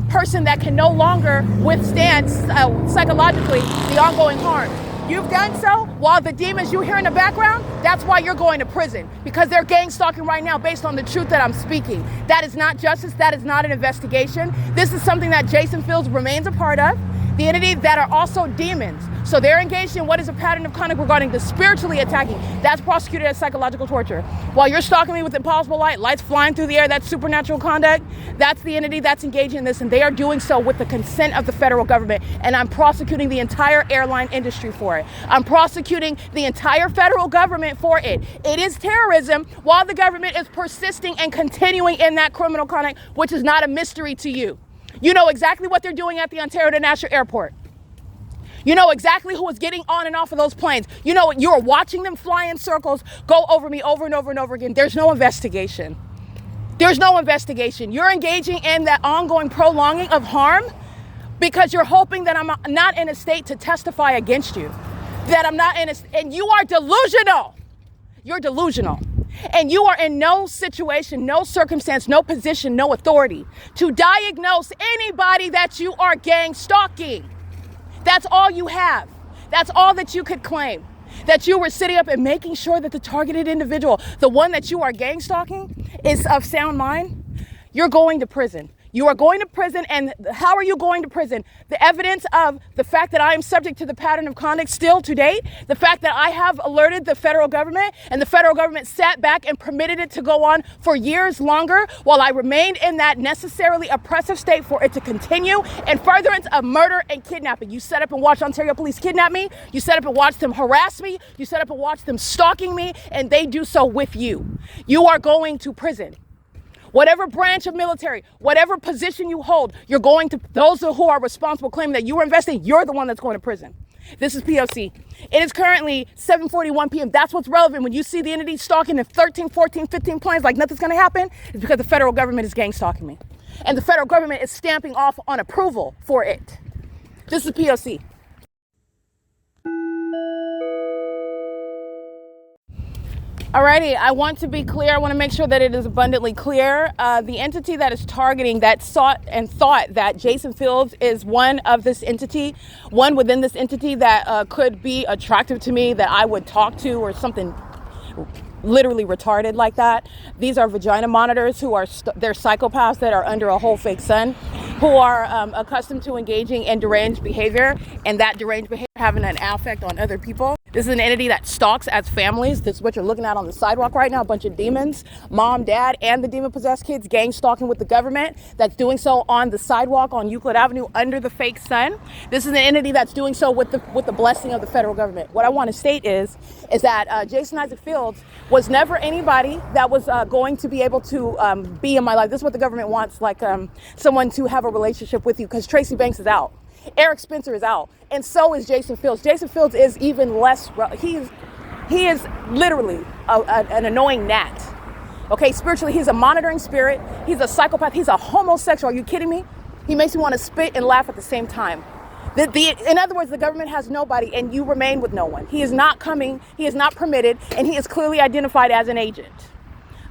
person that can no longer withstand psychologically the ongoing harm. You've done so while the demons you hear in the background, that's why you're going to prison, because they're gang stalking right now based on the truth that I'm speaking. That is not justice. That is not an investigation. This is something that Jason Fields remains a part of. The entity that are also demons. So they're engaged in what is a pattern of conduct regarding the spiritually attacking. That's prosecuted as psychological torture. While you're stalking me with impossible lights flying through the air, that's supernatural conduct. That's the entity that's engaging in this, and they are doing so with the consent of the federal government. And I'm prosecuting the entire airline industry for it. I'm prosecuting the entire federal government for it. It is terrorism while the government is persisting and continuing in that criminal conduct, which is not a mystery to you. You know exactly what they're doing at the Ontario International Airport. You know exactly who is getting on and off of those planes. You know, you're watching them fly in circles, go over me over and over and over again. There's no investigation. There's no investigation. You're engaging in that ongoing prolonging of harm because you're hoping that I'm not in a state to testify against you. That I'm not in a, and you are delusional. You're delusional. And you are in no situation, no circumstance, no position, no authority to diagnose anybody that you are gang stalking. That's all you have. That's all that you could claim. That you were sitting up and making sure that the targeted individual, the one that you are gang stalking, is of sound mind. You're going to prison. You are going to prison, and how are you going to prison? The evidence of the fact that I am subject to the pattern of conduct still to date, the fact that I have alerted the federal government, and the federal government sat back and permitted it to go on for years longer while I remained in that necessarily oppressive state for it to continue in furtherance of murder and kidnapping. You set up and watched Ontario police kidnap me. You set up and watched them harass me. You set up and watched them stalking me, and they do so with you. You are going to prison. Whatever branch of military, whatever position you hold, you're going to, those who are responsible claiming that you were investing, you're the one that's going to prison. This is P.O.C. It is currently 7:41 p.m. That's what's relevant. When you see the entity stalking in 13, 14, 15 planes like nothing's going to happen, it's because the federal government is gang stalking me. And the federal government is stamping off on approval for it. This is P.O.C. Alrighty, I want to be clear. I want to make sure that it is abundantly clear. The entity that is targeting, that sought and thought that Jason Fields is one of this entity, one within this entity that could be attractive to me, that I would talk to, or something literally retarded like that. These are vagina monitors who are, they're psychopaths that are under a whole fake sun, who are accustomed to engaging in deranged behavior, and that deranged behavior having an affect on other people. This is an entity that stalks as families. This is what you're looking at on the sidewalk right now. A bunch of demons, mom, dad, and the demon-possessed kids gang stalking with the government that's doing so on the sidewalk on Euclid Avenue under the fake sun. This is an entity that's doing so with the blessing of the federal government. What I want to state is that Jason Isaac Fields was never anybody that was going to be able to be in my life. This is what the government wants, like someone to have a relationship with you, because Tracy Banks is out. Eric Spencer is out, and so is Jason Fields. Jason Fields is even less, he is literally an annoying gnat. Okay, spiritually, he's a monitoring spirit. He's a psychopath. He's a homosexual. Are you kidding me? He makes me want to spit and laugh at the same time. In other words, the government has nobody, and you remain with no one. He is not coming. He is not permitted, and he is clearly identified as an agent.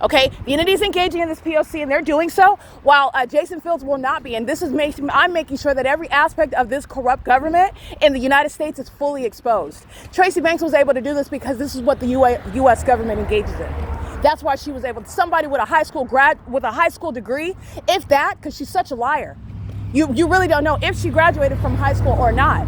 Okay, the entity is engaging in this P.O.C. and they're doing so while Jason Fields will not be. And this is I'm making sure that every aspect of this corrupt government in the United States is fully exposed. Tracy Banks was able to do this because this is what the U.S. government engages in. That's why she was able to, somebody with a high school degree, if that, because she's such a liar. You really don't know if she graduated from high school or not.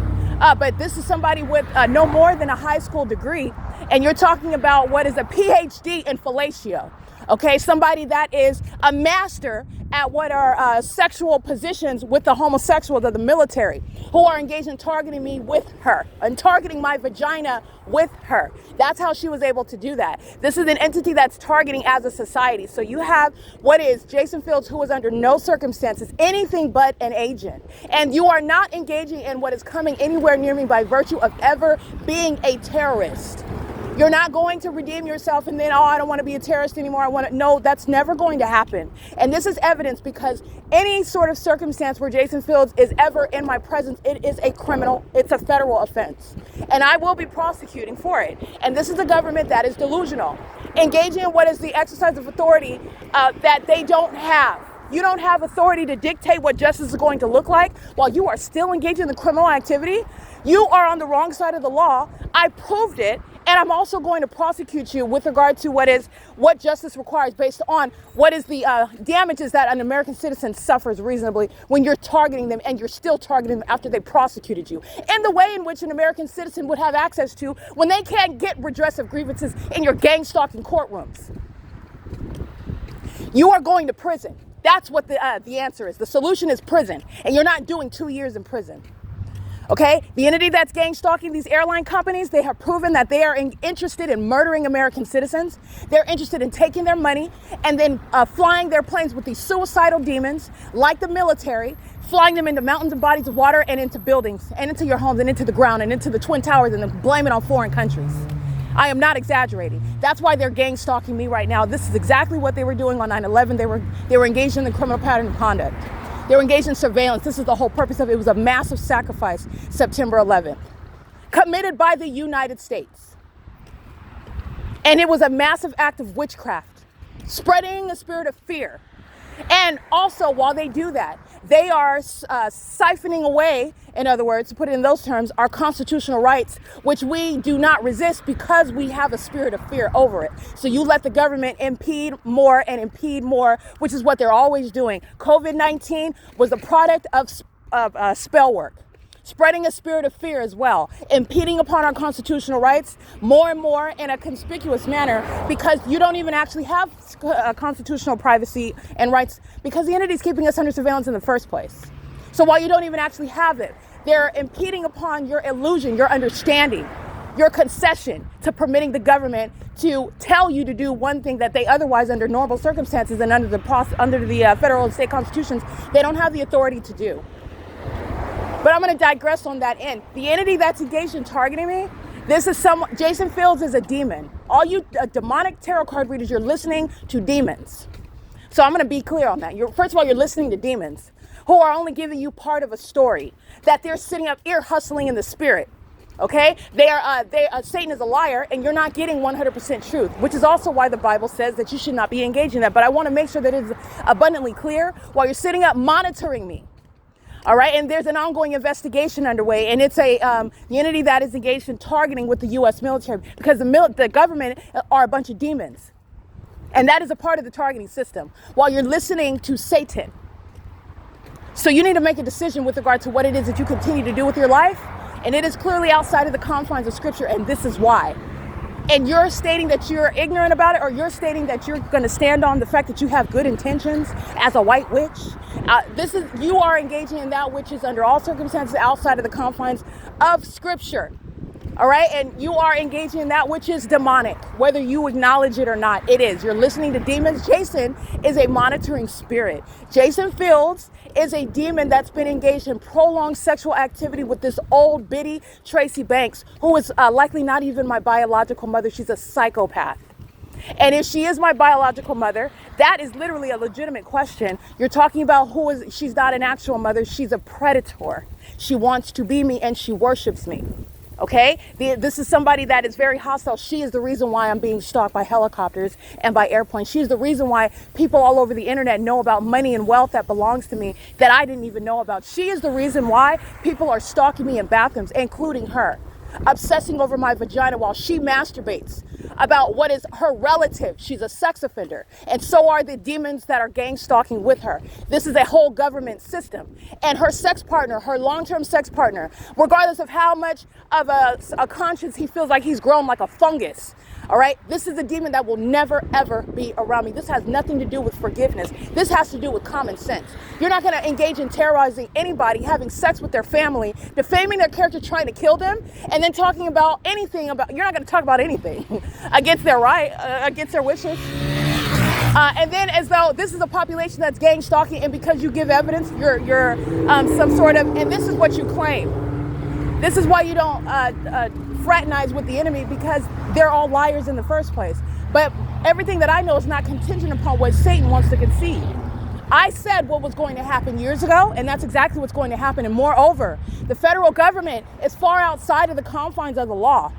But this is somebody with no more than a high school degree, and you're talking about what is a PhD in fellatio. Okay, somebody that is a master at what are sexual positions with the homosexuals of the military, who are engaged in targeting me with her and targeting my vagina with her. That's how she was able to do that. This is an entity that's targeting as a society. So you have what is Jason Fields, who is under no circumstances anything but an agent. And you are not engaging in what is coming anywhere near me by virtue of ever being a terrorist. You're not going to redeem yourself and then, oh, I don't want to be a terrorist anymore. No, that's never going to happen. And this is evidence because any sort of circumstance where Jason Fields is ever in my presence, it is a criminal, it's a federal offense. And I will be prosecuting for it. And this is a government that is delusional, engaging in what is the exercise of authority that they don't have. You don't have authority to dictate what justice is going to look like while you are still engaging in the criminal activity. You are on the wrong side of the law. I proved it. And I'm also going to prosecute you with regard to what justice requires based on what is the damages that an American citizen suffers reasonably when you're targeting them and you're still targeting them after they prosecuted you. And the way in which an American citizen would have access to when they can't get redress of grievances in your gang stalking courtrooms. You are going to prison. That's what the answer is. The solution is prison. And you're not doing 2 years in prison. Okay, the entity that's gang stalking these airline companies, they have proven that they are interested in murdering American citizens. They're interested in taking their money and then flying their planes with these suicidal demons, like the military, flying them into mountains and bodies of water and into buildings and into your homes and into the ground and into the Twin Towers and then blame it on foreign countries. I am not exaggerating. That's why they're gang stalking me right now. This is exactly what they were doing on 9/11. They were engaged in the criminal pattern of conduct. They were engaged in surveillance. This is the whole purpose of it. It was a massive sacrifice, September 11th, committed by the United States. And it was a massive act of witchcraft, spreading a spirit of fear. And also, while they do that, they are siphoning away, in other words, to put it in those terms, our constitutional rights, which we do not resist because we have a spirit of fear over it. So you let the government impede more, which is what they're always doing. COVID-19 was a product of spell work, spreading a spirit of fear as well, impeding upon our constitutional rights more and more in a conspicuous manner because you don't even actually have constitutional privacy and rights because the entity is keeping us under surveillance in the first place. So while you don't even actually have it, they're impeding upon your illusion, your understanding, your concession to permitting the government to tell you to do one thing that they otherwise, under normal circumstances and under the federal and state constitutions, they don't have the authority to do. But I'm going to digress on that end. The entity that's engaged in targeting me, Jason Fields is a demon. All you demonic tarot card readers, you're listening to demons. So I'm going to be clear on that. First of all, you're listening to demons who are only giving you part of a story, that they're sitting up ear hustling in the spirit. Okay? Satan is a liar and you're not getting 100% truth, which is also why the Bible says that you should not be engaged in that. But I want to make sure that it is abundantly clear while you're sitting up monitoring me. All right, and there's an ongoing investigation underway, and it's the entity that is engaged in targeting with the U.S. military because the government are a bunch of demons, and that is a part of the targeting system. While you're listening to Satan, so you need to make a decision with regard to what it is that you continue to do with your life, and it is clearly outside of the confines of Scripture, and this is why. And you're stating that you're ignorant about it, or you're stating that you're going to stand on the fact that you have good intentions as a white witch. You are engaging in that which is under all circumstances outside of the confines of Scripture. All right, and you are engaging in that which is demonic, whether you acknowledge it or not. It is. You're listening to demons. Jason is a monitoring spirit. Jason Fields is a demon that's been engaged in prolonged sexual activity with this old biddy Tracy Banks, who is likely not even my biological mother. She's a psychopath. And if she is my biological mother, that is literally a legitimate question. You're talking about she's not an actual mother. She's a predator. She wants to be me and she worships me. Okay, this is somebody that is very hostile. She is the reason why I'm being stalked by helicopters and by airplanes. She is the reason why people all over the internet know about money and wealth that belongs to me that I didn't even know about. She is the reason why people are stalking me in bathrooms, including her, obsessing over my vagina while she masturbates about what is her relative. She's a sex offender, and so are the demons that are gang stalking with her. This is a whole government system, and her sex partner, her long-term sex partner, regardless of how much of a conscience he feels like he's grown like a fungus, All right, this is a demon that will never ever be around me. This has nothing to do with forgiveness. This has to do with common sense. You're not going to engage in terrorizing anybody, having sex with their family, defaming their character, trying to kill them, and then talking about anything about, you're not going to talk about anything against their right, against their wishes. And then as though this is a population that's gang stalking, and because you give evidence, you're some sort of, and this is what you claim. This is why you don't fraternize with the enemy, because they're all liars in the first place. But everything that I know is not contingent upon what Satan wants to concede. I said what was going to happen years ago, and that's exactly what's going to happen. And moreover, the federal government is far outside of the confines of the law.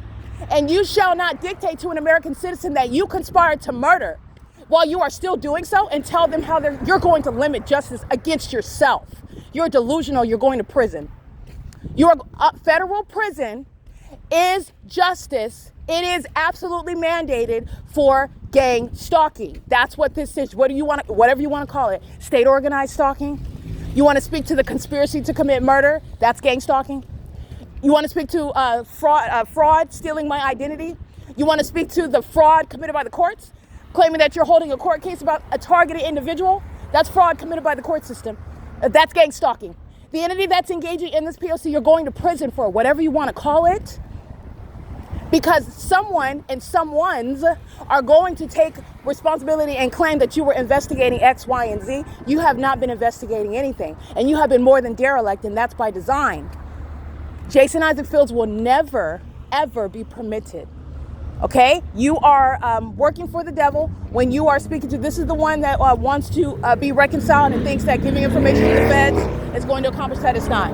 And you shall not dictate to an American citizen that you conspired to murder while you are still doing so, and tell them how you're going to limit justice against yourself. You're delusional. You're going to prison. Your federal prison is justice. It is absolutely mandated for gang stalking. That's what this is. What do you want? Whatever you want to call it. State organized stalking. You want to speak to the conspiracy to commit murder? That's gang stalking. You want to speak to fraud, stealing my identity? You want to speak to the fraud committed by the courts, claiming that you're holding a court case about a targeted individual? That's fraud committed by the court system. That's gang stalking. The entity that's engaging in this P.O.C. you're going to prison for, whatever you want to call it, because someone and someones are going to take responsibility and claim that you were investigating X, Y, and Z. You have not been investigating anything, and you have been more than derelict, and that's by design. Jason Isaac Fields will never, ever be permitted. Okay, you are working for the devil when you are speaking to, this is the one that wants to be reconciled and thinks that giving information to the feds is going to accomplish that. It's not.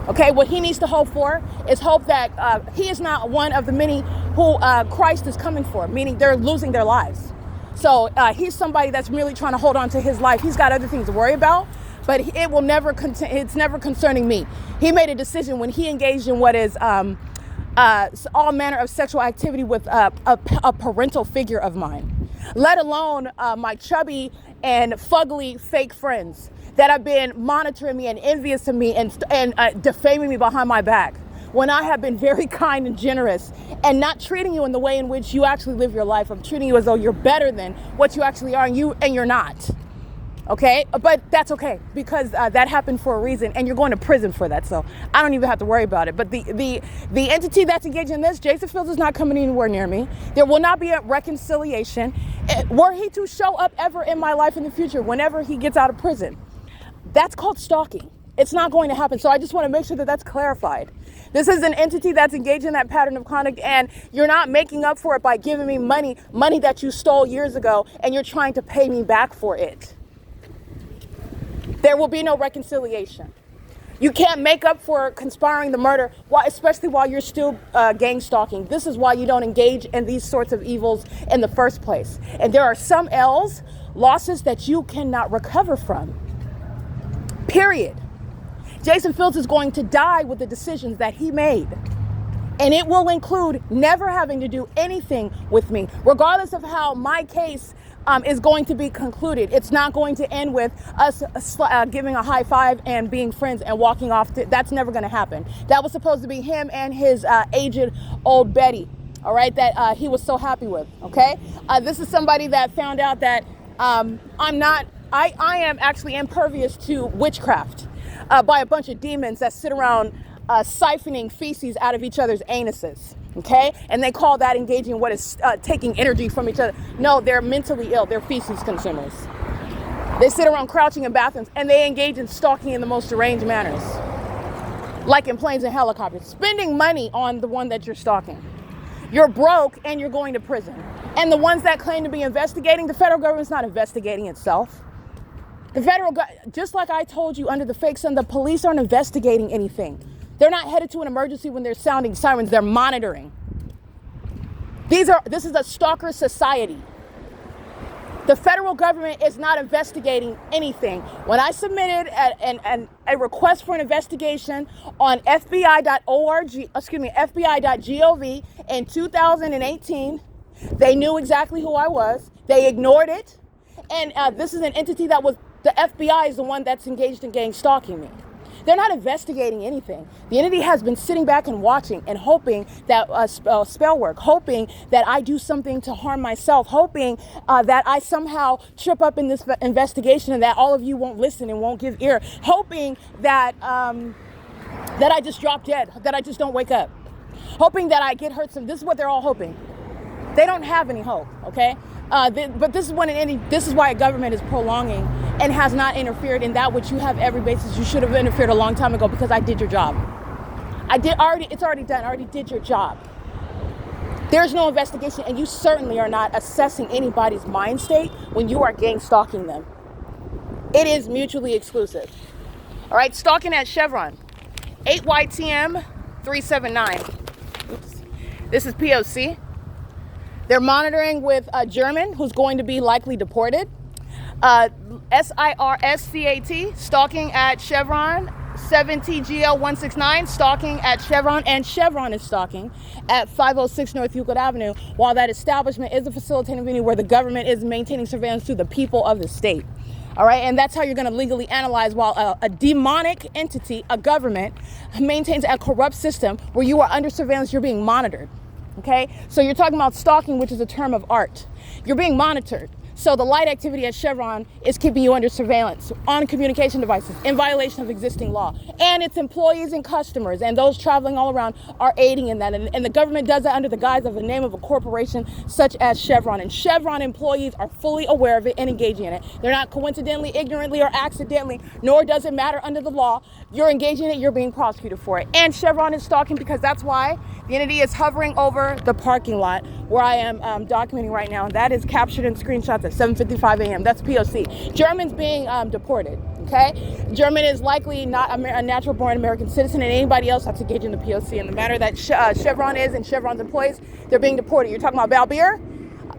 Okay, what he needs to hope for is hope that he is not one of the many who Christ is coming for, meaning they're losing their lives. So he's somebody that's really trying to hold on to his life. He's got other things to worry about, but it will never, it's never concerning me. He made a decision when he engaged in what is all manner of sexual activity with a parental figure of mine, let alone my chubby and fugly fake friends that have been monitoring me and envious of me and defaming me behind my back, when I have been very kind and generous and not treating you in the way in which you actually live your life. I'm treating you as though you're better than what you actually are, and you're not. Okay, but that's okay, because that happened for a reason, and you're going to prison for that. So I don't even have to worry about it. But the entity that's engaged in this, Jason Fields, is not coming anywhere near me. There will not be a reconciliation. Were he to show up ever in my life in the future, whenever he gets out of prison, that's called stalking. It's not going to happen. So I just want to make sure that that's clarified. This is an entity that's engaged in that pattern of conduct, and you're not making up for it by giving me money that you stole years ago, and you're trying to pay me back for it. There will be no reconciliation. You can't make up for conspiring the murder, especially while you're still gang stalking. This is why you don't engage in these sorts of evils in the first place. And there are some losses that you cannot recover from. Period. Jason Fields is going to die with the decisions that he made. And it will include never having to do anything with me, regardless of how my case is going to be concluded. It's not going to end with us giving a high five and being friends and walking off. That's never going to happen. That was supposed to be him and his aged old Betty, all right, that he was so happy with, okay? This is somebody that found out that I am actually impervious to witchcraft by a bunch of demons that sit around siphoning feces out of each other's anuses. Okay, and they call that engaging what is taking energy from each other. No, they're mentally ill. They're feces consumers. They sit around crouching in bathrooms, and they engage in stalking in the most deranged manners, like in planes and helicopters, spending money on the one that you're stalking. You're broke, and you're going to prison. And the ones that claim to be investigating, the federal government's not investigating itself. Just like I told you under the fake sun, the police aren't investigating anything. They're not headed to an emergency when they're sounding sirens. They're monitoring. This is a stalker society. The federal government is not investigating anything. When I submitted a request for an investigation on FBI.gov in 2018, they knew exactly who I was. They ignored it. And this is an entity that was, the FBI is the one that's engaged in gang stalking me. They're not investigating anything. The entity has been sitting back and watching and hoping that spell work, hoping that I do something to harm myself, hoping that I somehow trip up in this investigation and that all of you won't listen and won't give ear, hoping that that I just drop dead, that I just don't wake up, hoping that I get hurt. This is what they're all hoping. They don't have any hope, okay? But this is this is why a government is prolonging and has not interfered in that which you have every basis. You should have interfered a long time ago because I did your job. It's already done. I already did your job. There's no investigation, and you certainly are not assessing anybody's mind state when you are gang stalking them. It is mutually exclusive. All right, stalking at Chevron, 8YTM 379. Oops. This is P.O.C. They're monitoring with German, who's going to be likely deported. SIRSCAT, stalking at Chevron, 7TGL169, stalking at Chevron, and Chevron is stalking at 506 North Euclid Avenue, while that establishment is a facilitating venue where the government is maintaining surveillance through the people of the state. All right, and that's how you're going to legally analyze while a demonic entity, a government, maintains a corrupt system where you are under surveillance, you're being monitored. Okay, so you're talking about stalking, which is a term of art. You're being monitored. So the light activity at Chevron is keeping you under surveillance on communication devices in violation of existing law. And its employees and customers and those traveling all around are aiding in that. And the government does that under the guise of the name of a corporation such as Chevron. And Chevron employees are fully aware of it and engaging in it. They're not coincidentally, ignorantly, or accidentally, nor does it matter under the law. You're engaging in it, you're being prosecuted for it. And Chevron is stalking because that's why the entity is hovering over the parking lot where I am documenting right now. And that is captured in screenshots at 7:55 a.m. That's P.O.C. German's being deported, okay? German is likely not a natural-born American citizen, and anybody else that's engaged in the P.O.C. In the matter that Chevron is and Chevron's employees, they're being deported. You're talking about Balbier,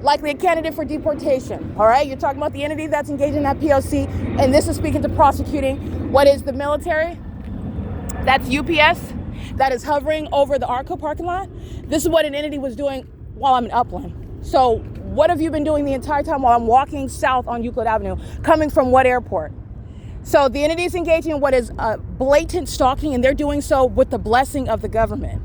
likely a candidate for deportation, all right? You're talking about the entity that's engaged in that P.O.C., and this is speaking to prosecuting what is the military. That's UPS that is hovering over the ARCO parking lot. This is what an entity was doing while I'm in Upland. So what have you been doing the entire time while I'm walking south on Euclid Avenue, coming from what airport? So the entity is engaging in what is blatant stalking, and they're doing so with the blessing of the government.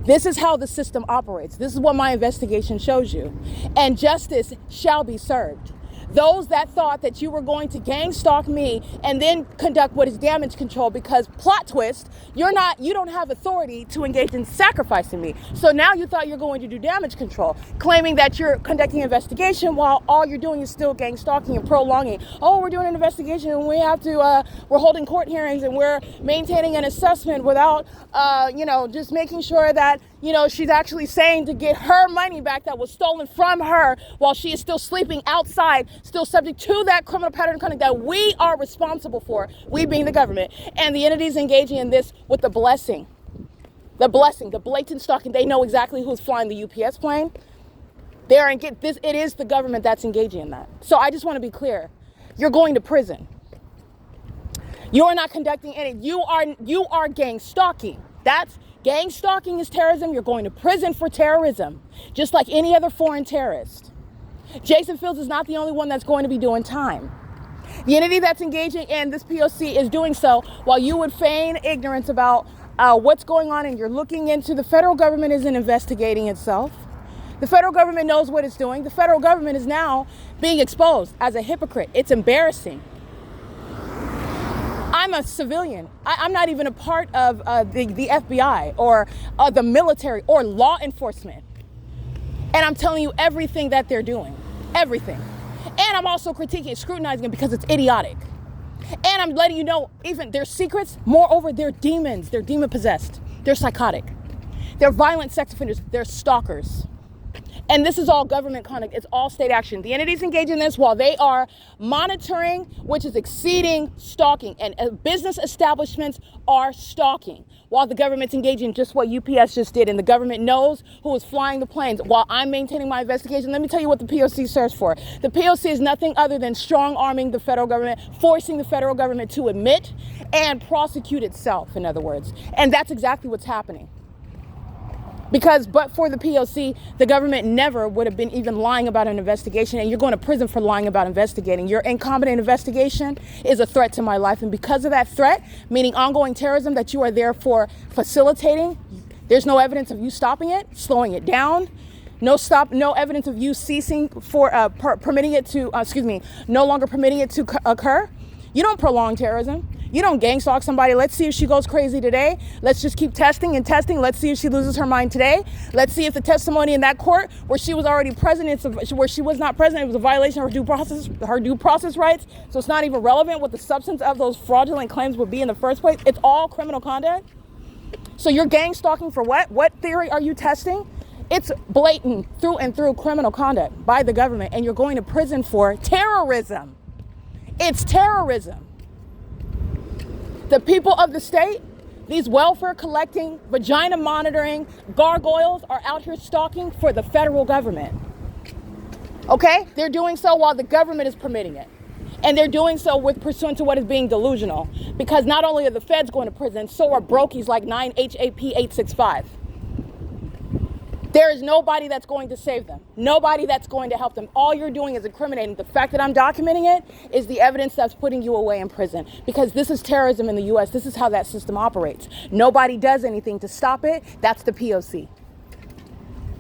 This is how the system operates. This is what my investigation shows you. And justice shall be served. Those that thought that you were going to gang stalk me and then conduct what is damage control, because plot twist, you don't have authority to engage in sacrificing me. So now you thought you're going to do damage control, claiming that you're conducting an investigation while all you're doing is still gang stalking and prolonging. Oh, we're doing an investigation and we're holding court hearings and we're maintaining an assessment without, just making sure that, she's actually saying to get her money back that was stolen from her while she is still sleeping outside, still subject to that criminal pattern of conduct that we are responsible for, we being the government. And the entities engaging in this with the blessing, the blatant stalking. They know exactly who's flying the UPS plane. It is the government that's engaging in that. So I just want to be clear. You're going to prison. You are not conducting any, you are gang stalking. Gang stalking is terrorism. You're going to prison for terrorism, just like any other foreign terrorist. Jason Fields is not the only one that's going to be doing time. The entity that's engaging in this P.O.C. is doing so while you would feign ignorance about what's going on, and you're looking into. The federal government isn't investigating itself. The federal government knows what it's doing. The federal government is now being exposed as a hypocrite. It's embarrassing. I'm a civilian. I'm not even a part of the FBI or the military or law enforcement. And I'm telling you everything that they're doing. Everything. And I'm also critiquing, scrutinizing it because it's idiotic. And I'm letting you know even their secrets. Moreover, they're demons. They're demon possessed. They're psychotic. They're violent sex offenders. They're stalkers. And this is all government conduct. It's all state action. The entities engage in this while they are monitoring, which is exceeding stalking. And business establishments are stalking while the government's engaging just what UPS just did. And the government knows who is flying the planes while I'm maintaining my investigation. Let me tell you what the P.O.C. serves for. The P.O.C. is nothing other than strong-arming the federal government, forcing the federal government to admit and prosecute itself, in other words. And that's exactly what's happening. Because but for the P.O.C, the government never would have been even lying about an investigation, and you're going to prison for lying about investigating. Your incompetent investigation is a threat to my life, and because of that threat, meaning ongoing terrorism that you are therefore facilitating, there's no evidence of you stopping it, slowing it down, no evidence of you ceasing for permitting it to, no longer permitting it to occur. You don't prolong terrorism. You don't gang stalk somebody. Let's see if she goes crazy today. Let's just keep testing and testing. Let's see if she loses her mind today. Let's see if the testimony in that court where she was already present, where she was not present, it was a violation of her due process rights. So it's not even relevant what the substance of those fraudulent claims would be in the first place. It's all criminal conduct. So you're gang stalking for what? What theory are you testing? It's blatant through and through criminal conduct by the government, and you're going to prison for terrorism. It's terrorism. The people of the state, these welfare collecting, vagina monitoring gargoyles are out here stalking for the federal government. Okay? They're doing so while the government is permitting it. And they're doing so with pursuant to what is being delusional. Because not only are the feds going to prison, so are brokies like 9HAP865. There is nobody that's going to save them. Nobody that's going to help them. All you're doing is incriminating. The fact that I'm documenting it is the evidence that's putting you away in prison. Because this is terrorism in the U.S. This is how that system operates. Nobody does anything to stop it. That's the P.O.C.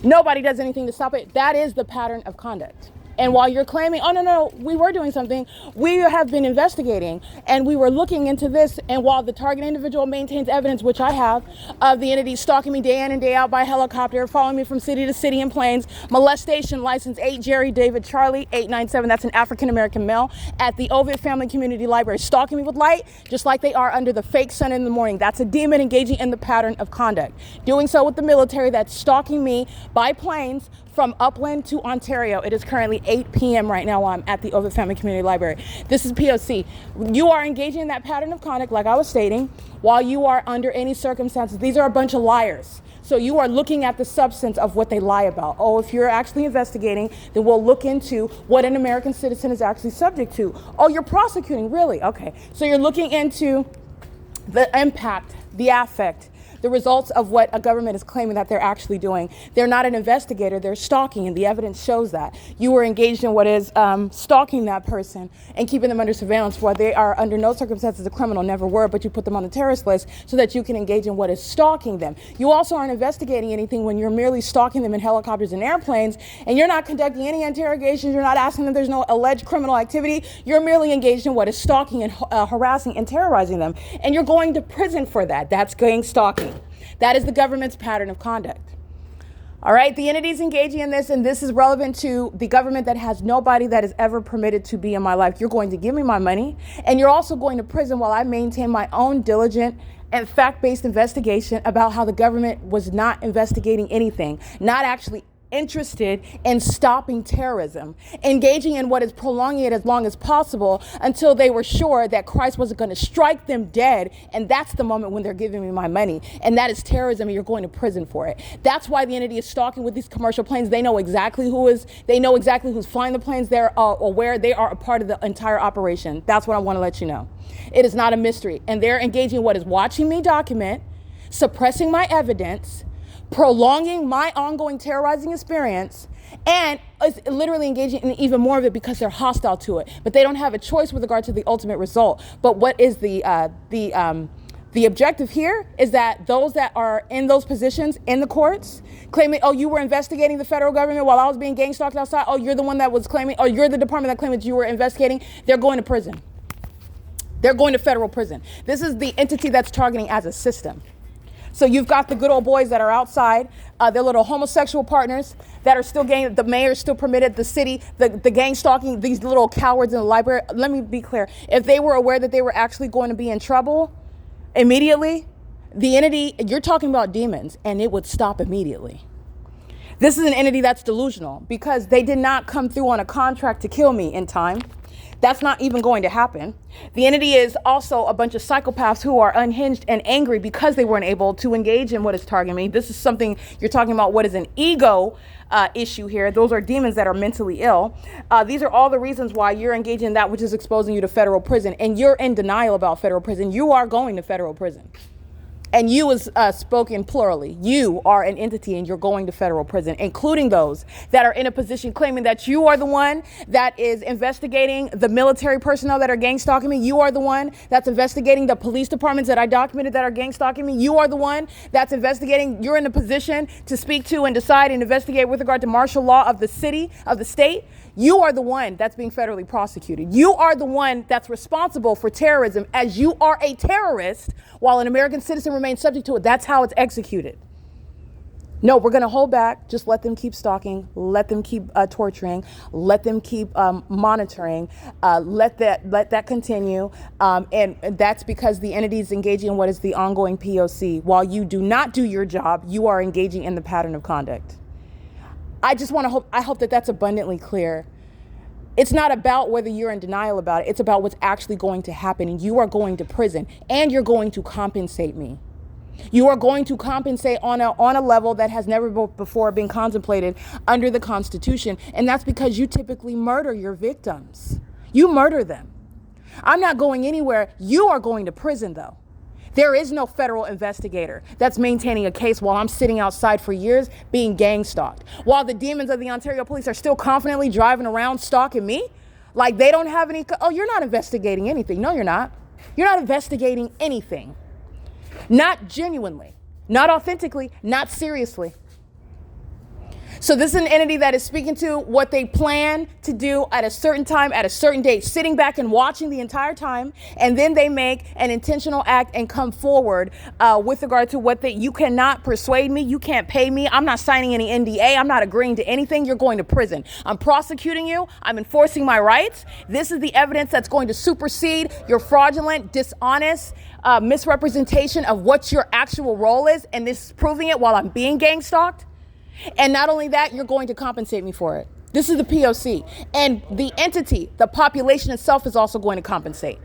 Nobody does anything to stop it. That is the pattern of conduct. And while you're claiming, oh, no, we were doing something, we have been investigating and we were looking into this. And while the target individual maintains evidence, which I have, of the entity stalking me day in and day out by helicopter, following me from city to city in planes, molestation, license 8 Jerry David Charlie 897, that's an African-American male, at the Ovid Family Community Library, stalking me with light, just like they are under the fake sun in the morning. That's a demon engaging in the pattern of conduct. Doing so with the military that's stalking me by planes from Upland to Ontario. It is currently 8 p.m. right now while I'm at the Ovid Family Community Library. This is P.O.C. You are engaging in that pattern of conduct, like I was stating, while you are under any circumstances. These are a bunch of liars. So you are looking at the substance of what they lie about. Oh, if you're actually investigating, then we'll look into what an American citizen is actually subject to. Oh, you're prosecuting, really? Okay. So you're looking into the impact, the affect, the results of what a government is claiming that they're actually doing. They're not an investigator, they're stalking, and the evidence shows that. You were engaged in what is stalking that person and keeping them under surveillance while they are under no circumstances a criminal, never were, but you put them on the terrorist list so that you can engage in what is stalking them. You also aren't investigating anything when you're merely stalking them in helicopters and airplanes, and you're not conducting any interrogations, you're not asking them, there's no alleged criminal activity, you're merely engaged in what is stalking and harassing and terrorizing them. And you're going to prison for that. That's gang stalking. That is the government's pattern of conduct. All right, the entity's engaging in this, and this is relevant to the government that has nobody that is ever permitted to be in my life. You're going to give me my money, and you're also going to prison while I maintain my own diligent and fact-based investigation about how the government was not investigating anything, not actually interested in stopping terrorism, engaging in what is prolonging it as long as possible until they were sure that Christ wasn't going to strike them dead. And that's the moment when they're giving me my money. And that is terrorism, and you're going to prison for it. That's why the entity is stalking with these commercial planes. They know exactly they know exactly who's flying the planes. They're aware they are a part of the entire operation. That's what I want to let you know. It is not a mystery. And they're engaging what is watching me document, suppressing my evidence, prolonging my ongoing terrorizing experience, and is literally engaging in even more of it because they're hostile to it. But they don't have a choice with regard to the ultimate result. But what is the objective here is that those that are in those positions in the courts claiming, oh, you were investigating the federal government while I was being gang stalked outside. Oh, you're the one that was claiming, oh, you're the department that claimed that you were investigating. They're going to prison. They're going to federal prison. This is the entity that's targeting as a system. So you've got the good old boys that are outside, their little homosexual partners that are still gang, the mayor's still permitted, the city, the gang stalking, these little cowards in the library. Let me be clear. If they were aware that they were actually going to be in trouble immediately, the entity, you're talking about demons, and it would stop immediately. This is an entity that's delusional because they did not come through on a contract to kill me in time. That's not even going to happen. The entity is also a bunch of psychopaths who are unhinged and angry because they weren't able to engage in what is targeting me. This is something you're talking about, what is an ego issue here. Those are demons that are mentally ill. These are all the reasons why you're engaging in that which is exposing you to federal prison. And you're in denial about federal prison. You are going to federal prison. And you is spoken plurally. You are an entity and you're going to federal prison, including those that are in a position claiming that you are the one that is investigating the military personnel that are gang stalking me. You are the one that's investigating the police departments that I documented that are gang stalking me. You are the one that's investigating. You're in a position to speak to and decide and investigate with regard to martial law of the city, of the state. You are the one that's being federally prosecuted. You are the one that's responsible for terrorism, as you are a terrorist while an American citizen remains subject to it. That's how it's executed. No, we're going to hold back. Just let them keep stalking. Let them keep torturing. Let them keep monitoring. Let that continue. And that's because the entity is engaging in what is the ongoing P.O.C. While you do not do your job, you are engaging in the pattern of conduct. I hope that that's abundantly clear. It's not about whether you're in denial about it. It's about what's actually going to happen. And you are going to prison and you're going to compensate me. You are going to compensate on a level that has never before been contemplated under the Constitution. And that's because you typically murder your victims. You murder them. I'm not going anywhere. You are going to prison, though. There is no federal investigator that's maintaining a case while I'm sitting outside for years being gang stalked. While the demons of the Ontario police are still confidently driving around stalking me, like they don't have any, oh, you're not investigating anything. No, you're not. You're not investigating anything. Not genuinely, not authentically, not seriously. So this is an entity that is speaking to what they plan to do at a certain time, at a certain date, sitting back and watching the entire time. And then they make an intentional act and come forward with regard to what you cannot persuade me. You can't pay me. I'm not signing any NDA. I'm not agreeing to anything. You're going to prison. I'm prosecuting you. I'm enforcing my rights. This is the evidence that's going to supersede your fraudulent, dishonest misrepresentation of what your actual role is. And this is proving it while I'm being gang stalked. And not only that, you're going to compensate me for it. This is the P.O.C. And the entity, the population itself, is also going to compensate,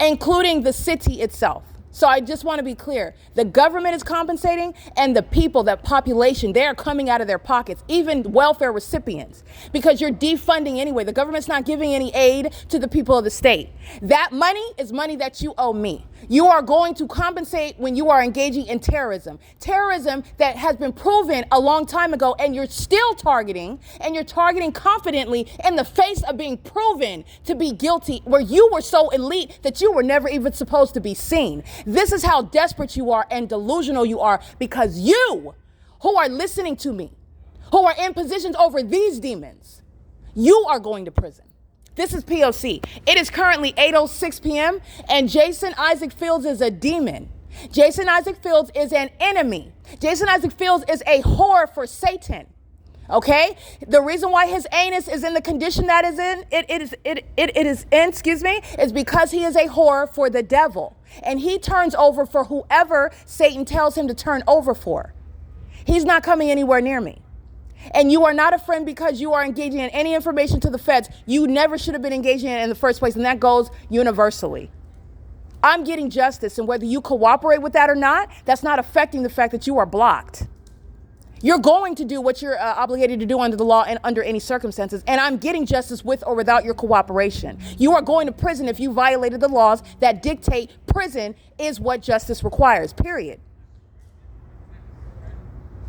including the city itself. So I just want to be clear. The government is compensating and the people, that population, they are coming out of their pockets, even welfare recipients, because you're defunding anyway. The government's not giving any aid to the people of the state. That money is money that you owe me. You are going to compensate when you are engaging in terrorism. Terrorism that has been proven a long time ago, and you're still targeting, and you're targeting confidently in the face of being proven to be guilty, where you were so elite that you were never even supposed to be seen. This is how desperate you are and delusional you are, because you, who are listening to me, who are in positions over these demons, you are going to prison. This is P.O.C. It is currently 8:06 p.m. and Jason Isaac Fields is a demon. Jason Isaac Fields is an enemy. Jason Isaac Fields is a whore for Satan. Okay? The reason why his anus is in the condition that is in, is because he is a whore for the devil. And he turns over for whoever Satan tells him to turn over for. He's not coming anywhere near me. And you are not a friend because you are engaging in any information to the feds you never should have been engaging in the first place. And that goes universally. I'm getting justice, and whether you cooperate with that or not, that's not affecting the fact that you are blocked. You're going to do what you're obligated to do under the law and under any circumstances. And I'm getting justice with or without your cooperation. You are going to prison if you violated the laws that dictate prison is what justice requires, period.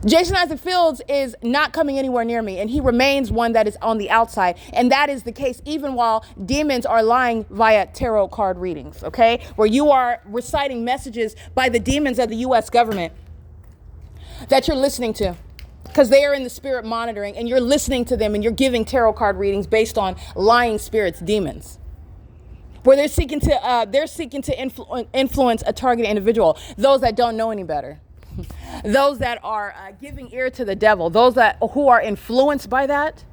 Jason Isaac Fields is not coming anywhere near me, and he remains one that is on the outside. And that is the case even while demons are lying via tarot card readings, okay? Where you are reciting messages by the demons of the U.S. government that you're listening to, because they are in the spirit monitoring, and you're listening to them, and you're giving tarot card readings based on lying spirits, demons, where they're seeking to influence a target individual, those that don't know any better. Those that are giving ear to the devil, those who are influenced by that,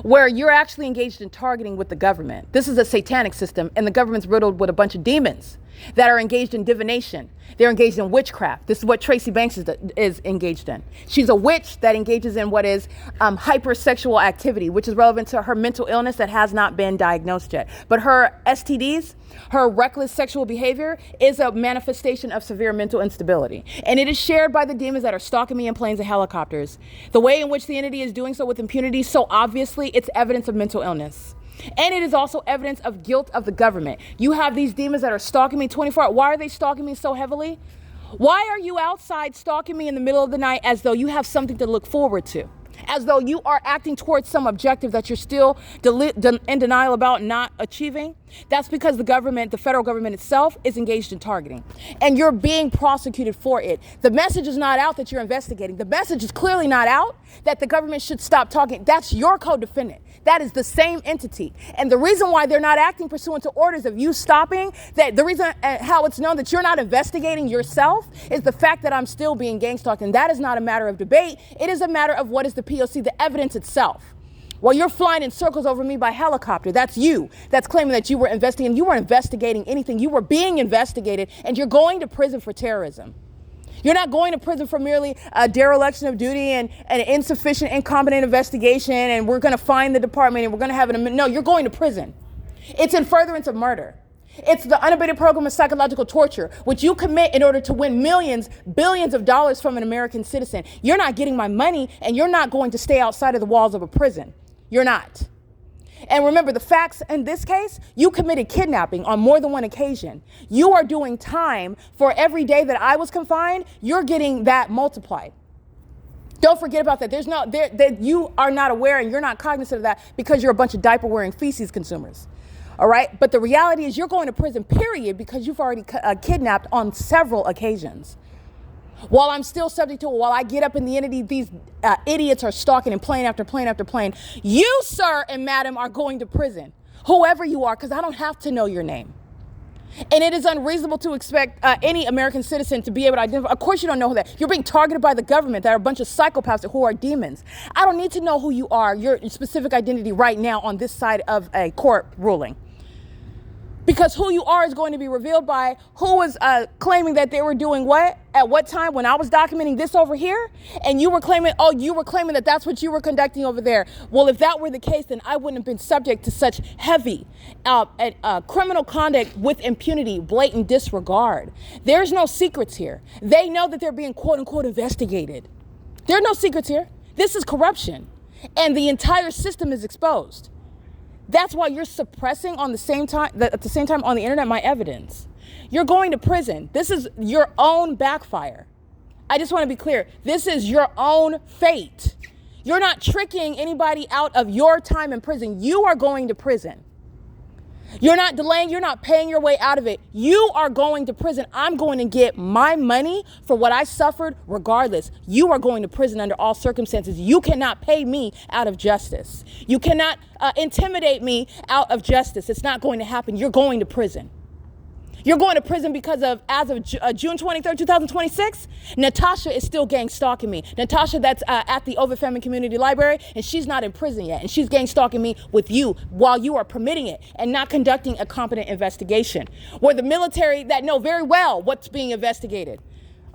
where you're actually engaged in targeting with the government. This is a satanic system, and the government's riddled with a bunch of demons that are engaged in divination. They're engaged in witchcraft. This is what Tracy Banks is engaged in. She's a witch that engages in what is hypersexual activity, which is relevant to her mental illness that has not been diagnosed yet. But her STDs, her reckless sexual behavior, is a manifestation of severe mental instability. And it is shared by the demons that are stalking me in planes and helicopters. The way in which the entity is doing so with impunity, so obviously it's evidence of mental illness. And it is also evidence of guilt of the government. You have these demons that are stalking me 24 hours. Why are they stalking me so heavily? Why are you outside stalking me in the middle of the night as though you have something to look forward to? As though you are acting towards some objective that you're still in denial about not achieving? That's because the government, the federal government itself, is engaged in targeting. And you're being prosecuted for it. The message is not out that you're investigating. The message is clearly not out that the government should stop talking. That's your co-defendant. That is the same entity. And the reason why they're not acting pursuant to orders of you stopping, that the reason how it's known that you're not investigating yourself is the fact that I'm still being gang stalked. And that is not a matter of debate. It is a matter of what is the P.O.C., the evidence itself. Well, you're flying in circles over me by helicopter. That's you. That's claiming that you were investigating. You weren't investigating anything. You were being investigated, and you're going to prison for terrorism. You're not going to prison for merely a dereliction of duty and an insufficient, incompetent investigation, and we're going to find the department and we're going to have an... No, you're going to prison. It's in furtherance of murder. It's the unabated program of psychological torture, which you commit in order to win millions, billions of dollars from an American citizen. You're not getting my money, and you're not going to stay outside of the walls of a prison. You're not. And remember, the facts in this case, you committed kidnapping on more than one occasion. You are doing time for every day that I was confined. You're getting that multiplied. Don't forget about that. That you are not aware and you're not cognizant of that because you're a bunch of diaper-wearing feces consumers. All right? But the reality is you're going to prison, period, because you've already kidnapped on several occasions. While I'm still subject to it, while I get up in the entity, these idiots are stalking and plane after plane after plane. You, sir and madam, are going to prison, whoever you are, because I don't have to know your name. And it is unreasonable to expect any American citizen to be able to identify. Of course you don't know that. You're being targeted by the government. There are a bunch of psychopaths who are demons. I don't need to know who you are, your specific identity right now on this side of a court ruling. Because who you are is going to be revealed by who was claiming that they were doing what, at what time, when I was documenting this over here, and you were claiming, that that's what you were conducting over there. Well, if that were the case, then I wouldn't have been subject to such heavy criminal conduct with impunity, blatant disregard. There's no secrets here. They know that they're being quote unquote investigated. There are no secrets here. This is corruption, and the entire system is exposed. That's why you're suppressing at the same time on the internet my evidence. You're going to prison. This is your own backfire. I just want to be clear. This is your own fate. You're not tricking anybody out of your time in prison. You are going to prison. You're not delaying. You're not paying your way out of it. You are going to prison. I'm going to get my money for what I suffered regardless. You are going to prison under all circumstances. You cannot pay me out of justice. You cannot intimidate me out of justice. It's not going to happen. You're going to prison. You're going to prison because as of June 23rd, 2026, Natasha is still gang stalking me. Natasha that's at the Ovid Family Community Library, and she's not in prison yet. And she's gang stalking me with you while you are permitting it and not conducting a competent investigation. Where the military that know very well what's being investigated.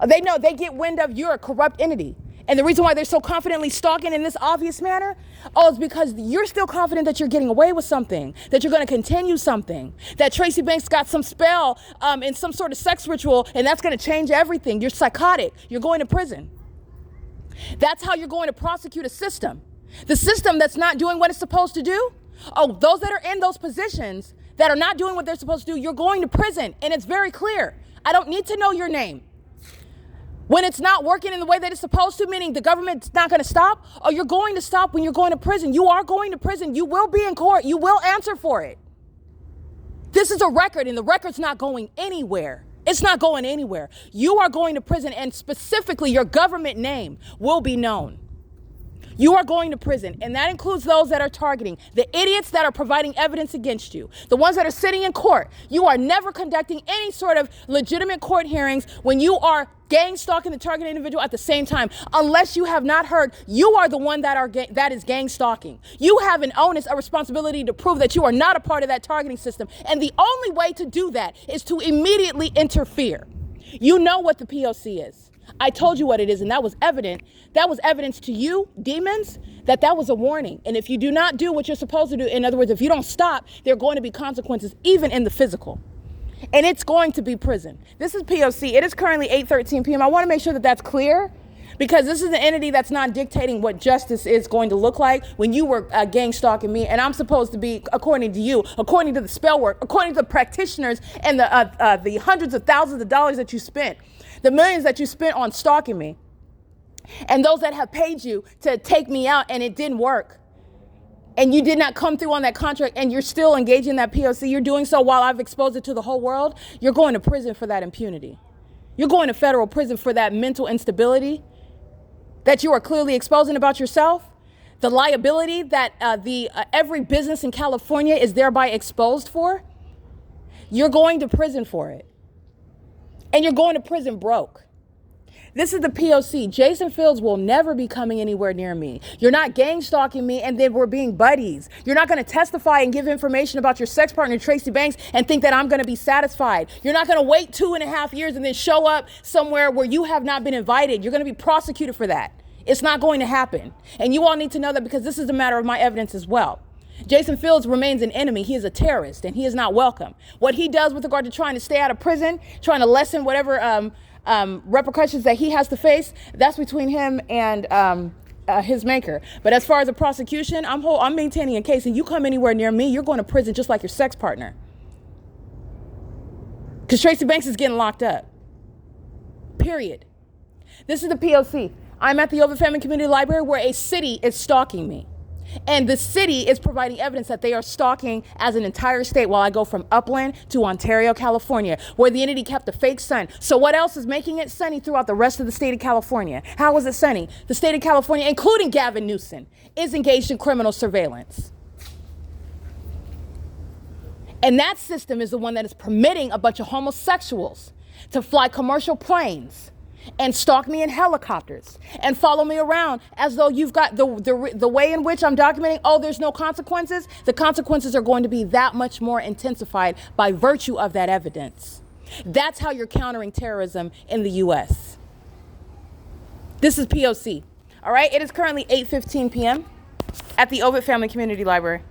They know, they get wind of you're a corrupt entity. And the reason why they're so confidently stalking in this obvious manner, is because you're still confident that you're getting away with something, that you're going to continue something, that Tracy Banks got some spell in some sort of sex ritual, and that's going to change everything. You're psychotic. You're going to prison. That's how you're going to prosecute a system. The system that's not doing what it's supposed to do. Those that are in those positions that are not doing what they're supposed to do, you're going to prison. And it's very clear. I don't need to know your name. When it's not working in the way that it's supposed to, meaning the government's not going to stop, you're going to stop when you're going to prison. You are going to prison. You will be in court. You will answer for it. This is a record, and the record's not going anywhere. It's not going anywhere. You are going to prison, and specifically your government name will be known. You are going to prison, and that includes those that are targeting, the idiots that are providing evidence against you, the ones that are sitting in court. You are never conducting any sort of legitimate court hearings when you are gang stalking the targeted individual at the same time. Unless you have not heard, you are the one that is gang stalking. You have an onus, a responsibility to prove that you are not a part of that targeting system. And the only way to do that is to immediately interfere. You know what the P.O.C. is. I told you what it is, and that was evident. That was evidence to you, demons, that was a warning. And if you do not do what you're supposed to do, in other words, if you don't stop, there are going to be consequences, even in the physical. And it's going to be prison. This is P.O.C. It is currently 8:13 p.m. I want to make sure that that's clear, Because this is an entity that's not dictating what justice is going to look like when you were gang stalking me, and I'm supposed to be, according to you, according to the spell work, according to the practitioners and the hundreds of thousands of dollars that you spent, the millions that you spent on stalking me, and those that have paid you to take me out and it didn't work, and you did not come through on that contract, and you're still engaging in that P.O.C. You're doing so while I've exposed it to the whole world. You're going to prison for that impunity. You're going to federal prison for that mental instability that you are clearly exposing about yourself, the liability that every business in California is thereby exposed for. You're going to prison for it. And you're going to prison broke. This is the P.O.C. Jason Fields will never be coming anywhere near me. You're not gang stalking me and then we're being buddies. You're not going to testify and give information about your sex partner, Tracy Banks, and think that I'm going to be satisfied. You're not going to wait 2.5 years and then show up somewhere where you have not been invited. You're going to be prosecuted for that. It's not going to happen. And you all need to know that, because this is a matter of my evidence as well. Jason Fields remains an enemy. He is a terrorist and he is not welcome. What he does with regard to trying to stay out of prison, trying to lessen whatever repercussions that he has to face, that's between him and his maker. But as far as the prosecution, I'm maintaining a case, and you come anywhere near me, you're going to prison just like your sex partner. Because Tracy Banks is getting locked up. Period. This is the P.O.C. I'm at the Ovid Family Community Library where a city is stalking me. And the city is providing evidence that they are stalking as an entire state while I go from Upland to Ontario, California, where the entity kept a fake sun. So what else is making it sunny throughout the rest of the state of California? How is it sunny? The state of California, including Gavin Newsom, is engaged in criminal surveillance. And that system is the one that is permitting a bunch of homosexuals to fly commercial planes and stalk me in helicopters and follow me around as though you've got the way in which I'm documenting, oh, there's no consequences. The consequences are going to be that much more intensified by virtue of that evidence. That's how you're countering terrorism in the U.S. This is P.O.C. All right, it is currently 8:15 p.m. at the Ovid Family Community Library.